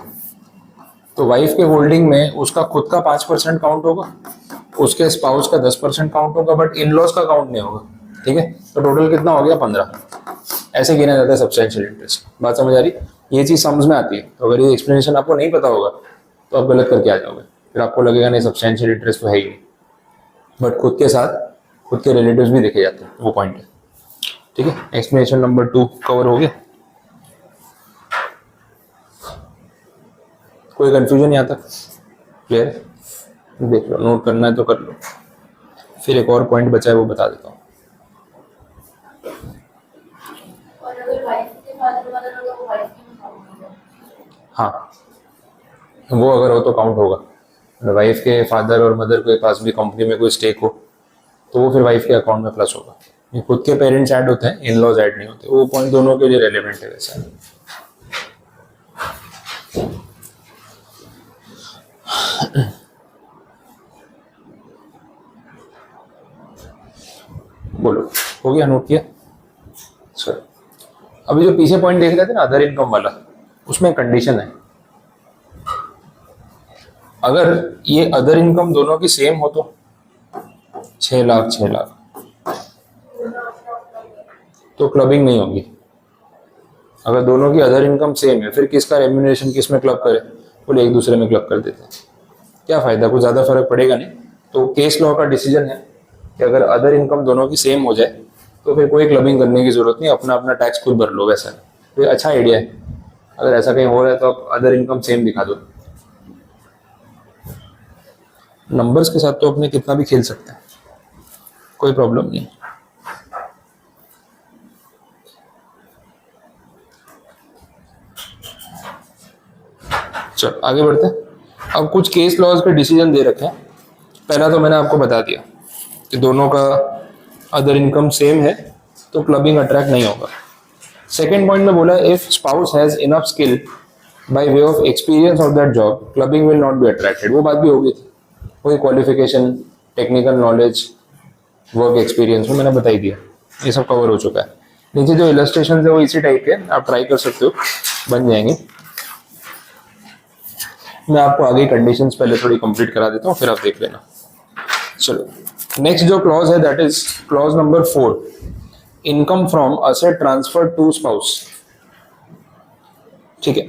तो वाइफ के होल्डिंग में उसका खुद का 5% काउंट होगा, उसके स्पाउस का 10% काउंट होगा, बट इन लॉज का काउंट नहीं होगा। ठीक है, तो टोटल कितना हो गया? 15। ऐसे गिना जाता है सब्सटेंशियल इंटरेस्ट। बात समझ आ रही? ये चीज समझ में आती है। तो अगर ये एक्सप्लेनेशन आपको नहीं पता होगा तो आप गलत करके आ जाओगे, फिर आपको लगेगा नहीं सब्सटेंशियल इंटरेस्ट तो है ही नहीं, बट खुद के साथ खुद के रिलेटिव्स भी देखे जाते हैं, वो पॉइंट है। ठीक है, एक्सप्लेनेशन नंबर 2 कवर हो गया। कोई कंफ्यूजन यहाँ तक? क्लियर? देख लो, नोट करना है तो कर लो। फिर एक और पॉइंट बचा है वो बता देता हूँ। हाँ, वो अगर हो तो काउंट होगा। वाइफ के फादर और मदर के पास भी कंपनी में कोई स्टेक हो तो वो फिर वाइफ के अकाउंट में प्लस होगा। ये खुद के पेरेंट्स ऐड होते हैं, इन लॉज ऐड नहीं होते। वो पॉइंट दोनों के लिए रेलेवेंट है वैसा। बोलो, हो गया? नोट किया? सर अभी जो पीछे पॉइंट देख रहे थे ना अदर इनकम वाला, उसमें कंडीशन है, अगर ये अदर इनकम दोनों की सेम हो तो 6 लाख 6 लाख तो क्लबिंग नहीं होगी। अगर दोनों की अदर इनकम सेम है फिर किसका रेम्यूनरेशन किस में क्लब करे? बोले एक दूसरे में क्लब कर देते हैं, क्या फायदा? कुछ ज्यादा फर्क पड़ेगा नहीं। तो केस लॉ का डिसीजन है कि अगर अदर इनकम दोनों की सेम हो जाए तो फिर कोई क्लबिंग करने की जरूरत नहीं, अपना अपना टैक्स खुद भर लो। वैसा तो अच्छा आइडिया है। अगर ऐसा कहीं हो रहा है तो आप अदर इनकम सेम दिखा दो। नंबर्स के साथ तो अपने कितना भी खेल सकते हैं, कोई प्रॉब्लम नहीं। चलो आगे बढ़ते हैं। अब कुछ केस लॉज के डिसीजन दे रखे हैं। पहला तो मैंने आपको बता दिया कि दोनों का अदर इनकम सेम है तो क्लबिंग अट्रैक्ट नहीं होगा। सेकेंड पॉइंट में बोला if spouse has enough skill by way of experience of that job clubbing will not be attracted. वो बात भी होगी थी, कोई qualification, technical knowledge, work experience, वो मैंने बता ही दिया, ये सब कवर हो चुका है। नीचे जो इलस्ट्रेशन है वो इसी टाइप के, आप ट्राई कर सकते हो, बन जाएंगे। मैं आपको आगे कंडीशंस पहले थोड़ी कंप्लीट करा देता हूँ, फिर आप देख लेना। चलो नेक्स्ट जो क्लॉज है that is clause number 4, income from asset transfer to spouse. ठीक है,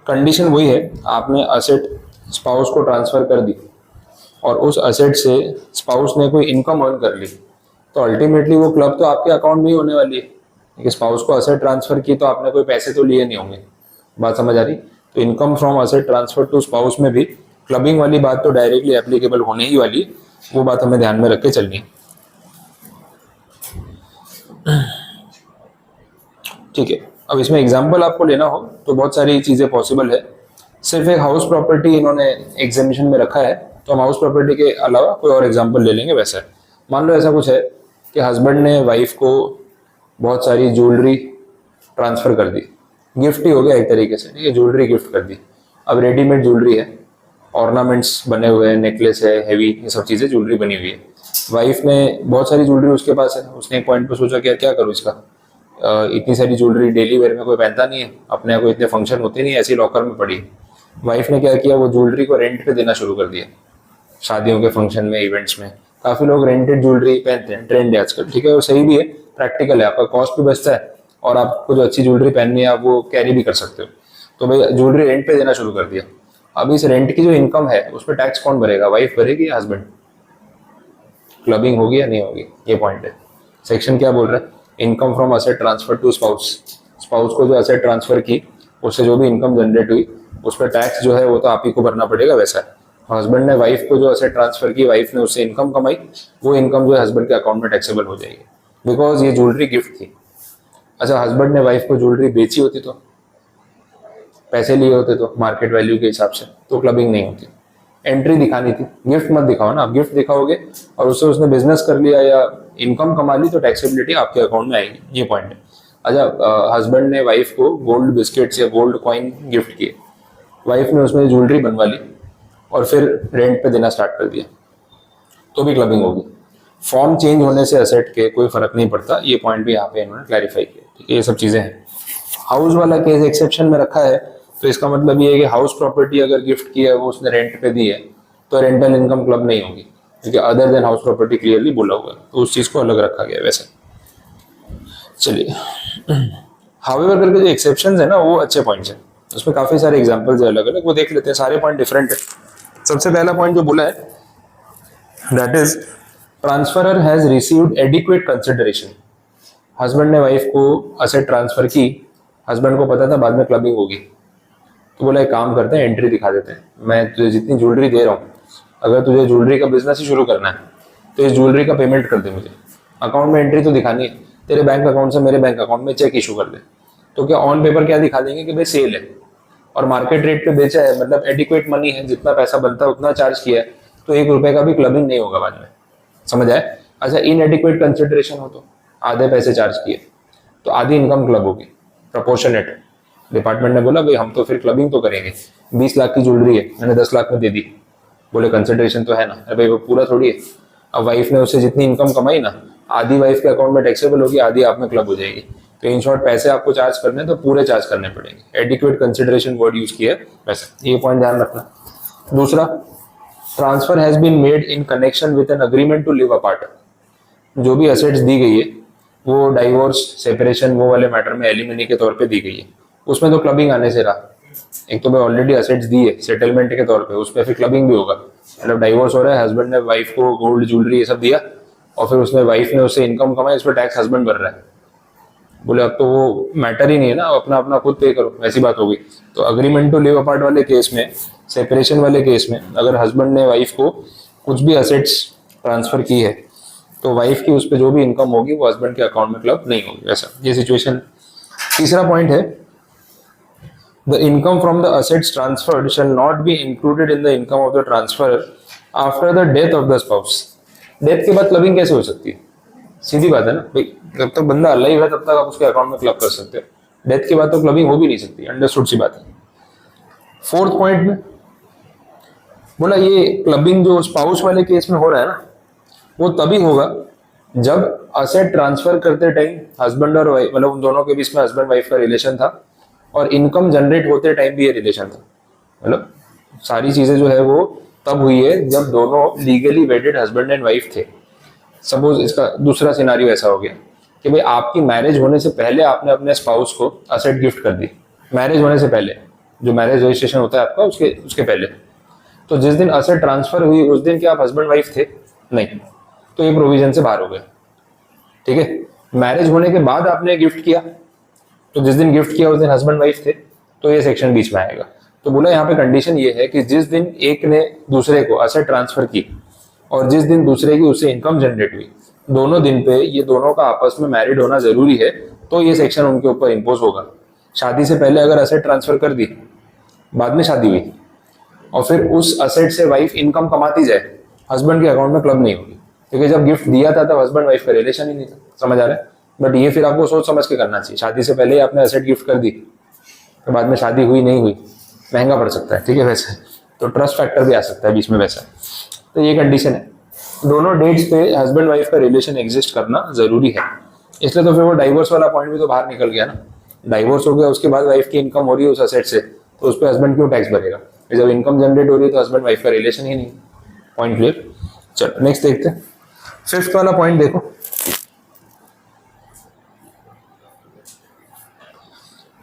कंडीशन वही है, आपने असेट स्पाउस को ट्रांसफर कर दी और उस असेट से स्पाउस ने कोई इनकम अर्न कर ली तो अल्टीमेटली वो क्लब तो आपके अकाउंट में ही होने वाली है। स्पाउस को असेट ट्रांसफर की तो आपने कोई पैसे तो लिए नहीं होंगे। बात समझ आ रही? तो income from asset transfer to spouse में भी क्लबिंग वाली बात तो डायरेक्टली एप्लीकेबल होने ही वाली, वो बात हमें ध्यान में रख के चलनी है। ठीक है, अब इसमें एग्जांपल आपको लेना हो तो बहुत सारी चीजें पॉसिबल है। सिर्फ एक हाउस प्रॉपर्टी इन्होंने एग्जामिनेशन में रखा है तो हम हाउस प्रॉपर्टी के अलावा कोई और एग्जांपल ले लेंगे। वैसा मान लो ऐसा कुछ है कि हस्बैंड ने वाइफ को बहुत सारी ज्वेलरी ट्रांसफर कर दी, गिफ्ट ही हो गया एक तरीके से, ठीक है, ज्वेलरी गिफ्ट कर दी। अब रेडीमेड ज्वेलरी है ऑर्नामेंट्स बने हुए हैं, नेकलेस है हैवी, ये सब चीज़ें ज्वेलरी बनी हुई है। वाइफ ने बहुत सारी ज्वेलरी उसके पास है, उसने एक पॉइंट पे सोचा क्या क्या करूँ इसका, इतनी सारी ज्वेलरी डेली वेयर में कोई पहनता नहीं है, अपने को इतने फंक्शन होते नहीं, ऐसी लॉकर में पड़ी है। वाइफ ने क्या किया, वो ज्वेलरी को रेंट पे देना शुरू कर दिया। शादियों के फंक्शन में, इवेंट्स में काफ़ी लोग रेंटेड ज्वेलरी पहनते हैं, ट्रेंड है आजकल, ठीक है, और सही भी है, प्रैक्टिकल है, आपका कॉस्ट भी बचता है और आपको जो अच्छी ज्वेलरी पहननी है आप वो कैरी भी कर सकते हो। तो भाई ज्वेलरी रेंट पे देना शुरू कर दिया। अब इस रेंट की जो इनकम है उस पर टैक्स कौन भरेगा, वाइफ भरेगी या हस्बैंड? क्लबिंग होगी या नहीं होगी, ये पॉइंट है। सेक्शन क्या बोल रहा है, income from asset transfer to spouse, spouse को जो असेट ट्रांसफर की उससे जो भी इनकम जनरेट हुई उस पर टैक्स जो है वो तो आप ही को भरना पड़ेगा। वैसा हस्बैंड ने वाइफ को जो असेट ट्रांसफर की, वाइफ ने उससे इनकम कमाई, वो इनकम जो है हस्बैंड के अकाउंट में टैक्सेबल हो जाएगी, बिकॉज ये ज्वेलरी गिफ्ट थी। अच्छा, हस्बैंड ने वाइफ को ज्वेलरी बेची होती तो, पैसे लिए होते तो मार्केट वैल्यू के हिसाब से, तो क्लबिंग नहीं होती। एंट्री दिखानी थी, गिफ्ट मत दिखाओ ना। आप गिफ्ट दिखाओगे और उससे उसने बिजनेस कर लिया या इनकम कमा ली तो टैक्सेबिलिटी आपके अकाउंट में आएगी, ये पॉइंट है। अच्छा, हस्बैंड ने वाइफ को गोल्ड बिस्किट्स या गोल्ड कॉइन गिफ्ट किए, वाइफ ने उसमें ज्वेलरी बनवा ली और फिर रेंट पे देना स्टार्ट कर दिया, तो भी क्लबिंग होगी। फॉर्म चेंज होने से असेट के कोई फर्क नहीं पड़ता, ये पॉइंट भी यहाँ पे इन्होंने क्लैरिफाई किया, ठीक है, ये सब चीजें हैं। हाउस वाला केस एक्सेप्शन में रखा है, तो इसका मतलब ये है कि हाउस प्रॉपर्टी अगर गिफ्ट की है, वो उसने रेंट पे दी है, तो रेंटल इनकम क्लब नहीं होगी, क्योंकि other than house property clearly बोला हुआ है, तो उस चीज को अलग रखा गया है वैसे। चलिए, हाउएवर करके जो एक्सेप्शंस है ना वो अच्छे पॉइंट्स हैं, उसमें काफी सारे एग्जांपल्स है अलग अलग, वो देख लेते हैं, सारे पॉइंट डिफरेंट है। सबसे पहला पॉइंट जो बोला है, that is transferor has received adequate consideration. Husband ने वाइफ को असेट ट्रांसफर की, हस्बैंड को पता था बाद में क्लबिंग होगी, तो बोला एक काम करते हैं, एंट्री दिखा देते हैं, मैं तुझे जितनी ज्वेलरी दे रहा हूँ, अगर तुझे ज्वेलरी का बिजनेस ही शुरू करना है तो इस ज्वेलरी का पेमेंट कर दे, मुझे अकाउंट में एंट्री तो दिखानी है, तेरे बैंक अकाउंट से मेरे बैंक अकाउंट में चेक इशू कर दे। तो क्या ऑन पेपर क्या दिखा देंगे कि भाई सेल है और मार्केट रेट पे बेचा है, मतलब एडिक्वेट मनी है, जितना पैसा बनता है उतना चार्ज किया है, तो 1 रुपए का भी क्लबिंग नहीं होगा बाद में, समझ आए। अच्छा, इनएडिक्वेट कंसिडरेशन हो तो आधे पैसे चार्ज किए तो आधी इनकम क्लब होगी, प्रपोर्शनेट। डिपार्टमेंट ने बोला भाई हम तो फिर क्लबिंग तो करेंगे, 20 लाख की ज्वेलरी है, मैंने 10 लाख में दे दी, बोले कंसिडरेशन तो है ना, अरे भाई वो पूरा थोड़ी है। अब वाइफ ने उससे जितनी इनकम कमाई ना, आधी वाइफ के अकाउंट में टैक्सेबल होगी, आधी आप में क्लब हो जाएगी। तो इन शॉर्ट पैसे आपको चार्ज करने तो पूरे चार्ज करने पड़ेंगे। एडिक्वेट कंसिडरेशन वर्ड यूज किया है वैसे, ये पॉइंट ध्यान रखना। दूसरा, transfer has been made in connection with an agreement to live apart. जो भी असेट्स दी गई है वो डाइवोर्स, सेपरेशन, वो वाले मैटर में एलिमनी के तौर पे दी गई है, उसमें तो क्लबिंग आने से रहा। एक तो भाई ऑलरेडी असेट्स दी है सेटलमेंट के तौर पे, उस पर फिर क्लबिंग भी होगा। मतलब डाइवोर्स हो रहा है, हस्बैंड ने वाइफ को गोल्ड ज्वेलरी ये सब दिया और फिर उसमें वाइफ ने उससे इनकम कमाई, उस पर टैक्स हस्बैंड भर रहा है, बोले अब तो वो मैटर ही नहीं है ना, अपना अपना खुद पे करो, वैसी बात होगी। तो अग्रीमेंट टू लिव अपार्ट वाले केस में, सेपरेशन वाले केस में, अगर हस्बैंड ने वाइफ को कुछ भी असेट्स ट्रांसफर की है तो वाइफ की उस पर जो भी इनकम होगी वो हस्बैंड के अकाउंट में क्लब नहीं होगी, वैसा ये सिचुएशन। तीसरा पॉइंट है, the income from the assets transferred shall not be included in the income of the transferor after the death of the spouse. Death के बाद क्लबिंग कैसे हो सकती है, सीधी बात है ना भाई, जब तक बंदा अलाइव है तब तक आप उसके अकाउंट में क्लब कर सकते हो, डेथ के बाद तो क्लबिंग हो भी नहीं सकती, अंडरस्टूड सी बात है। फोर्थ पॉइंट में बोला ये क्लबिंग जो स्पाउस वाले केस में हो रहा है ना, वो तभी होगा जब असेट ट्रांसफर करते टाइम हस्बैंड और वाइफ, मतलब उन दोनों के बीच में हस्बैंड वाइफ का रिलेशन था और इनकम जनरेट होते टाइम भी ये रिलेशन था। मतलब सारी चीजें जो है वो तब हुई है जब दोनों लीगली वेडेड हस्बैंड एंड वाइफ थे। सपोज इसका दूसरा सिनारियो ऐसा हो गया कि भाई आपकी मैरिज होने से पहले आपने अपने स्पाउस को असेट गिफ्ट कर दी, मैरिज होने से पहले, जो मैरिज रजिस्ट्रेशन होता है आपका उसके पहले, तो जिस दिन असेट ट्रांसफर हुई उस दिन क्या आप हस्बैंड वाइफ थे? नहीं, तो ये प्रोविजन से बाहर हो गए, ठीक है। मैरिज होने के बाद आपने गिफ्ट किया, तो जिस दिन गिफ्ट किया उस दिन हस्बैंड वाइफ थे, तो ये सेक्शन बीच में आएगा। तो बोला यहाँ पे कंडीशन ये है कि जिस दिन एक ने दूसरे को असेट ट्रांसफर की और जिस दिन दूसरे की उससे इनकम जनरेट हुई, दोनों दिन पे ये दोनों का आपस में मैरिड होना जरूरी है, तो ये सेक्शन उनके ऊपर इम्पोज होगा। शादी से पहले अगर असेट ट्रांसफर कर दी, बाद में शादी हुई और फिर उस असेट से वाइफ इनकम कमाती जाए, हस्बैंड के अकाउंट में क्लब नहीं होगी, क्योंकि जब गिफ्ट दिया था तब हस्बैंड वाइफ का रिलेशन ही नहीं था, समझ आ रहा है। बट ये फिर आपको सोच समझ के करना चाहिए, शादी से पहले ही आपने असेट गिफ्ट कर दी तो बाद में शादी हुई नहीं हुई महंगा पड़ सकता है, ठीक है वैसे। तो ट्रस्ट फैक्टर भी आ सकता है बीच में वैसा। तो ये कंडीशन है, दोनों डेट्स पे हस्बैंड वाइफ का रिलेशन एग्जिस्ट करना जरूरी है। इसलिए तो फिर वो डाइवोर्स वाला पॉइंट भी तो बाहर निकल गया ना। डाइवोर्स हो गया, उसके बाद वाइफ की इनकम हो रही है उस असेट से, तो उस पर हस्बैंड क्यों टैक्स भरेगा? जब इनकम जनरेट हो रही है तो हस्बैंड वाइफ का रिलेशन ही नहीं। Point clear? चलो नेक्स्ट देखते हैं, फिफ्थ वाला पॉइंट देखो।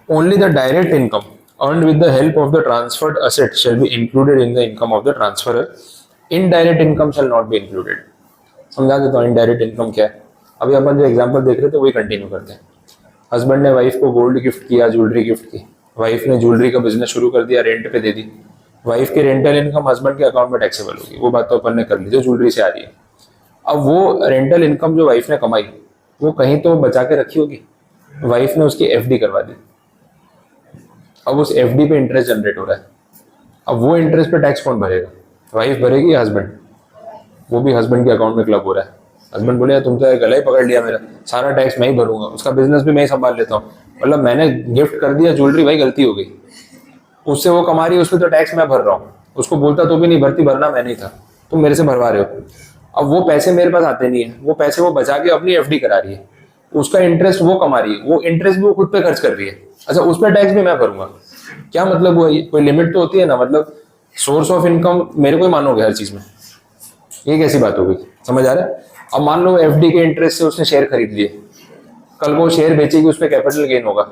Only the direct income earned with the help of the transferred asset shall be included in the income of the transferor. Indirect income shall not be included. समझा देता हूँ indirect income क्या है। अभी अपन जो example देख रहे थे वही कंटिन्यू करते हैं। हस्बैंड ने वाइफ को गोल्ड गिफ्ट किया, ज्वेलरी गिफ्ट की, वाइफ ने ज्वेलरी का बिजनेस शुरू कर दिया, रेंट पे दे दी। वाइफ की रेंटल इनकम हस्बैंड के अकाउंट में टैक्सेबल होगी, वो बात तो अपन ने कर ली जो ज्वेलरी से आ रही है। अब वो रेंटल इनकम जो वाइफ ने कमाई वो कहीं तो बचा के रखी होगी, वाइफ ने उसकी एफडी करवा दी। अब उस एफडी पे इंटरेस्ट जनरेट हो रहा है, अब वो इंटरेस्ट पे टैक्स कौन भरेगा? वाइफ भरेगी या हस्बैंड? वो भी हस्बैंड के अकाउंट में क्लब हो रहा है। हस्बैंड बोले तुम तो गला ही पकड़ लिया मेरा, सारा टैक्स मैं ही भरूंगा, उसका बिजनेस भी मैं ही संभाल लेता हूँ। मतलब मैंने गिफ्ट कर दिया ज्वेलरी, भाई गलती हो गई, उससे वो कमा रही है, उसमें तो टैक्स मैं भर रहा हूँ। उसको बोलता तो भी नहीं भरती, भरना मैं नहीं था, तुम मेरे से भरवा रहे हो। अब वो पैसे मेरे पास आते नहीं है, वो पैसे वो बचा के अपनी एफडी करा रही है, उसका इंटरेस्ट वो कमा रही है, वो इंटरेस्ट भी वो खुद पे खर्च कर रही है। अच्छा, उस पर टैक्स भी मैं भरूंगा? क्या मतलब हुआ? ये कोई लिमिट तो होती है ना। मतलब सोर्स ऑफ इनकम मेरे को ही मानोगे हर चीज में, ये कैसी बात होगी? समझ आ रहा है? अब मान लो एफडी के इंटरेस्ट से उसने शेयर खरीद लिए, कल को शेयर बेचेगी, उस पर कैपिटल गेन होगा,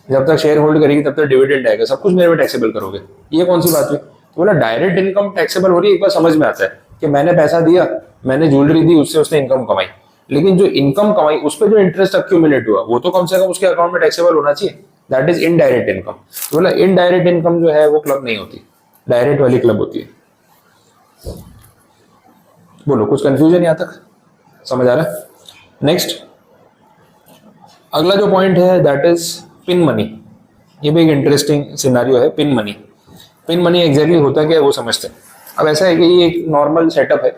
जब तक शेयर होल्ड करेगी तब तक डिविडेंड आएगा, सब कुछ मेरे में टैक्सेबल करोगे, ये कौन सी बात हुई? तो बोला डायरेक्ट इनकम टैक्सेबल हो रही है, एक बार समझ में आता है कि मैंने पैसा दिया, मैंने ज्वेलरी दी, उससे उसने इनकम कमाई, लेकिन जो इनकम कमाई उस पर जो इंटरेस्ट अक्यूमुलेट हुआ वो तो कम से कम उसके अकाउंट में टैक्सेबल होना चाहिए। That is indirect income. तो बोला इनडायरेक्ट इनकम जो है वो क्लब नहीं होती, डायरेक्ट वाली क्लब होती है। बोलो कुछ कंफ्यूजन यहाँ तक समझ आ रहा है? नेक्स्ट अगला जो पॉइंट है दैट इज पिन मनी। ये भी एक इंटरेस्टिंग सिनारियो है। Pin money, pin money exactly होता क्या है वो समझते हैं। अब ऐसा है कि ये एक नॉर्मल सेटअप है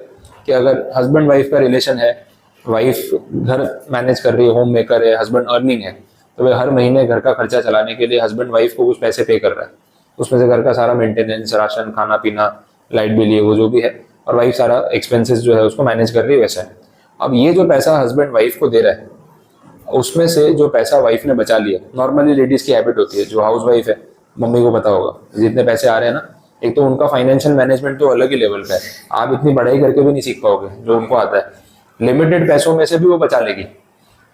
कि अगर हस्बैंड वाइफ का रिलेशन है, वाइफ घर मैनेज कर रही है, होम मेकर है, हस्बैंड अर्निंग है, तो वह हर महीने घर का खर्चा चलाने के लिए हस्बैंड वाइफ को कुछ पैसे पे कर रहा है, उसमें से घर का सारा मेंटेनेंस, राशन, खाना पीना, लाइट बिल, ये वो जो भी है, और वाइफ सारा एक्सपेंसेस जो है उसको मैनेज कर रही है वैसा है। अब ये जो पैसा हस्बैंड वाइफ को दे रहा है उसमें से जो पैसा वाइफ ने बचा लिया, नॉर्मली लेडीज की हैबिट होती है, जो हाउस वाइफ है मम्मी को पता होगा जितने पैसे आ रहे हैं ना, एक तो उनका फाइनेंशियल मैनेजमेंट तो अलग ही लेवल का है, आप इतनी पढ़ाई करके भी नहीं सीख पाओगे जो उनको आता है। लिमिटेड पैसों में से भी वो बचा लेगी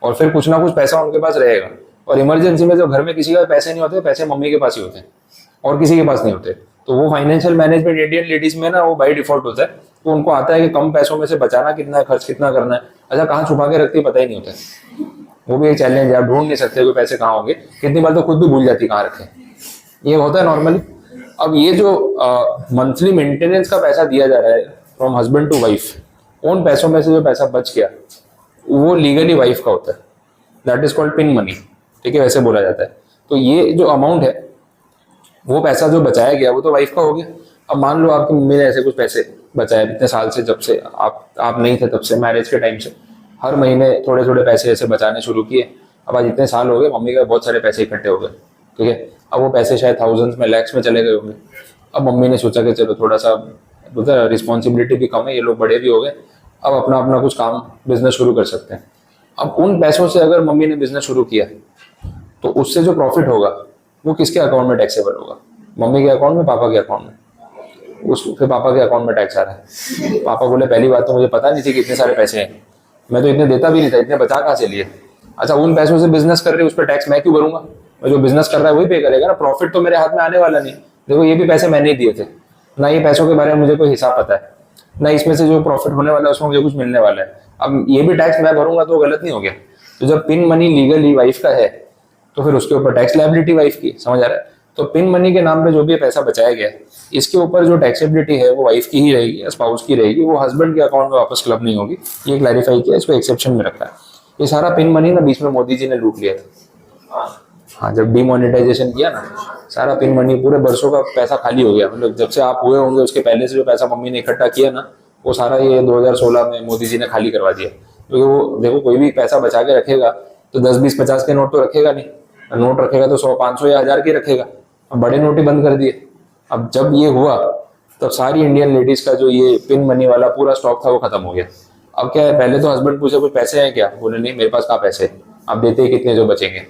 और फिर कुछ ना कुछ पैसा उनके पास रहेगा। और इमरजेंसी में जब घर में किसी के पैसे नहीं होते, पैसे मम्मी के पास ही होते हैं और किसी के पास नहीं होते, तो वो फाइनेंशियल मैनेजमेंट इंडियन लेडीज में ना वो बाई डिफॉल्ट होता है। तो उनको आता है कि कम पैसों में से बचाना कितना है, खर्च कितना करना है, अच्छा कहाँ छुपा के रखती है पता ही नहीं होता है। वो भी एक चैलेंज है, आप ढूंढ नहीं सकते कोई पैसे कहाँ होंगे, कितनी बार तो खुद भी भूल जाती कहाँ रखे, ये होता है नॉर्मली। अब ये जो मंथली मेंटेनेंस का पैसा दिया जा रहा है फ्रॉम हस्बैंड टू वाइफ, उन पैसों में से जो पैसा बच गया वो लीगली वाइफ का होता है, that is called pin money, ठीक है, वैसे बोला जाता है। तो ये जो अमाउंट है, वो पैसा जो बचाया गया वो तो वाइफ का हो गया। अब मान लो आपकी मम्मी ने ऐसे कुछ पैसे बचाए इतने साल से, जब से आप नहीं थे तब से, मैरिज के टाइम से हर महीने थोड़े थोड़े पैसे ऐसे बचाने शुरू किए। अब आज इतने साल हो गए, मम्मी के बहुत सारे पैसे इकट्ठे हो गए, ठीक है। अब वो पैसे शायद थाउजेंड्स में, लैक्स में चले गए होंगे। अब मम्मी ने सोचा कि चलो थोड़ा सा बोलते रिस्पॉन्सिबिलिटी भी कम है, ये लोग बड़े भी हो गए, अब अपना अपना कुछ काम बिजनेस शुरू कर सकते हैं। अब उन पैसों से अगर मम्मी ने बिजनेस शुरू किया तो उससे जो प्रॉफिट होगा वो किसके अकाउंट में टैक्सेबल होगा? मम्मी के अकाउंट में, पापा के अकाउंट में। उस फिर पापा के अकाउंट में टैक्स आ रहा है। पापा बोले पहली बात तो मुझे पता नहीं थी कि इतने सारे पैसे हैं, मैं तो इतने देता भी नहीं था, इतने बचा कहाँ से लिए? अच्छा उन पैसों से बिजनेस कर रहे उस पर टैक्स मैं क्यों भरूंगा? मैं जो बिजनेस कर रहा है वही पे करेगा ना, प्रॉफिट तो मेरे हाथ में आने वाला नहीं। देखो ये भी पैसे मैंने ही दिए थे ना, ये पैसों के बारे में मुझे कोई हिसाब पता है ना, इसमें से जो प्रॉफिट होने वाला है उसमें मुझे कुछ मिलने वाला है। अब ये भी टैक्स मैं भरूंगा तो गलत नहीं हो गया? तो जब पिन मनी लीगली वाइफ का है तो फिर उसके ऊपर टैक्स लायबिलिटी वाइफ की, समझ आ रहा है? तो पिन मनी के नाम पे जो भी पैसा बचाया गया इसके ऊपर जो टैक्सेबिलिटी है वो वाइफ की ही रहेगी, स्पाउस की रहेगी, वो हस्बैंड के अकाउंट में वापस क्लब नहीं होगी। ये क्लैरिफाई किया, इसको एक्सेप्शन में रखा है। ये सारा पिन मनी ना बीच में मोदी जी ने लूट लिया था। हाँ, जब डिमोनेटाइजेशन किया ना, सारा पिन मनी पूरे बरसों का पैसा खाली हो गया। मतलब जब से आप हुए होंगे उसके पहले से जो पैसा मम्मी ने इकट्ठा किया ना, वो सारा ये 2016 में मोदी जी ने खाली करवा दिया। क्योंकि वो देखो कोई भी पैसा बचा के रखेगा तो 10, 20, 50 के नोट तो रखेगा नहीं, नोट रखेगा तो 100, 500 या 1000 के रखेगा। अब बड़े नोट ही बंद कर दिए। अब जब ये हुआ तब सारी इंडियन लेडीज का जो ये पिन मनी वाला पूरा स्टॉक था वो खत्म हो गया। अब क्या है, पहले तो हस्बैंड पूछे कुछ पैसे हैं क्या, बोले नहीं मेरे पास कहाँ पैसे, आप देते ही कितने जो बचेंगे,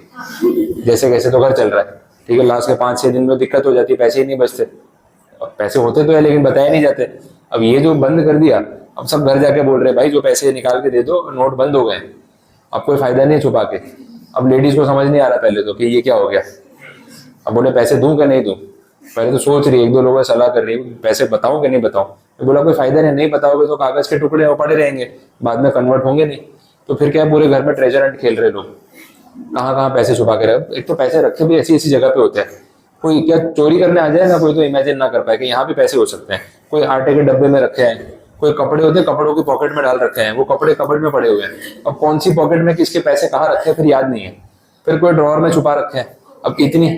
जैसे कैसे तो घर चल रहा है। ठीक है, लास्ट के 5-6 दिन में दिक्कत हो जाती है, पैसे ही नहीं बचते। पैसे होते तो है लेकिन बताए नहीं जाते। अब ये जो बंद कर दिया, अब सब घर जाके बोल रहे हैं भाई जो पैसे निकाल के दे दो, नोट बंद हो गए, अब कोई फायदा नहीं है छुपा के। अब लेडीज को समझ नहीं आ रहा पहले तो कि ये क्या हो गया। अब बोले पैसे दूं कि नहीं दूं, पहले तो सोच रही है, 1-2 लोगों से सलाह कर रही है पैसे बताऊं कि नहीं बताऊं। तो बोला कोई फायदा नहीं, नहीं बताओगे तो कागज के टुकड़े वो पड़े रहेंगे, बाद में कन्वर्ट होंगे नहीं। तो फिर क्या, पूरे घर में ट्रेजर हंट खेल रहे लोग, कहाँ कहाँ पैसे छुपा के रखे। एक तो पैसे रखे भी ऐसी ऐसी जगह पे होते हैं, कोई क्या चोरी करने आ जाए ना, कोई तो इमेजिन ना कर पाए कि यहाँ भी पैसे हो सकते हैं। कोई आटे के डब्बे में रखे हैं, कोई कपड़े होते हैं कपड़ों की पॉकेट में डाल रखे हैं, वो कपड़े कपड़ में पड़े हुए हैं। अब कौन सी पॉकेट में किसके पैसे कहाँ रखे हैं फिर याद नहीं है। फिर कोई ड्रॉअर में छुपा रखे हैं। अब इतनी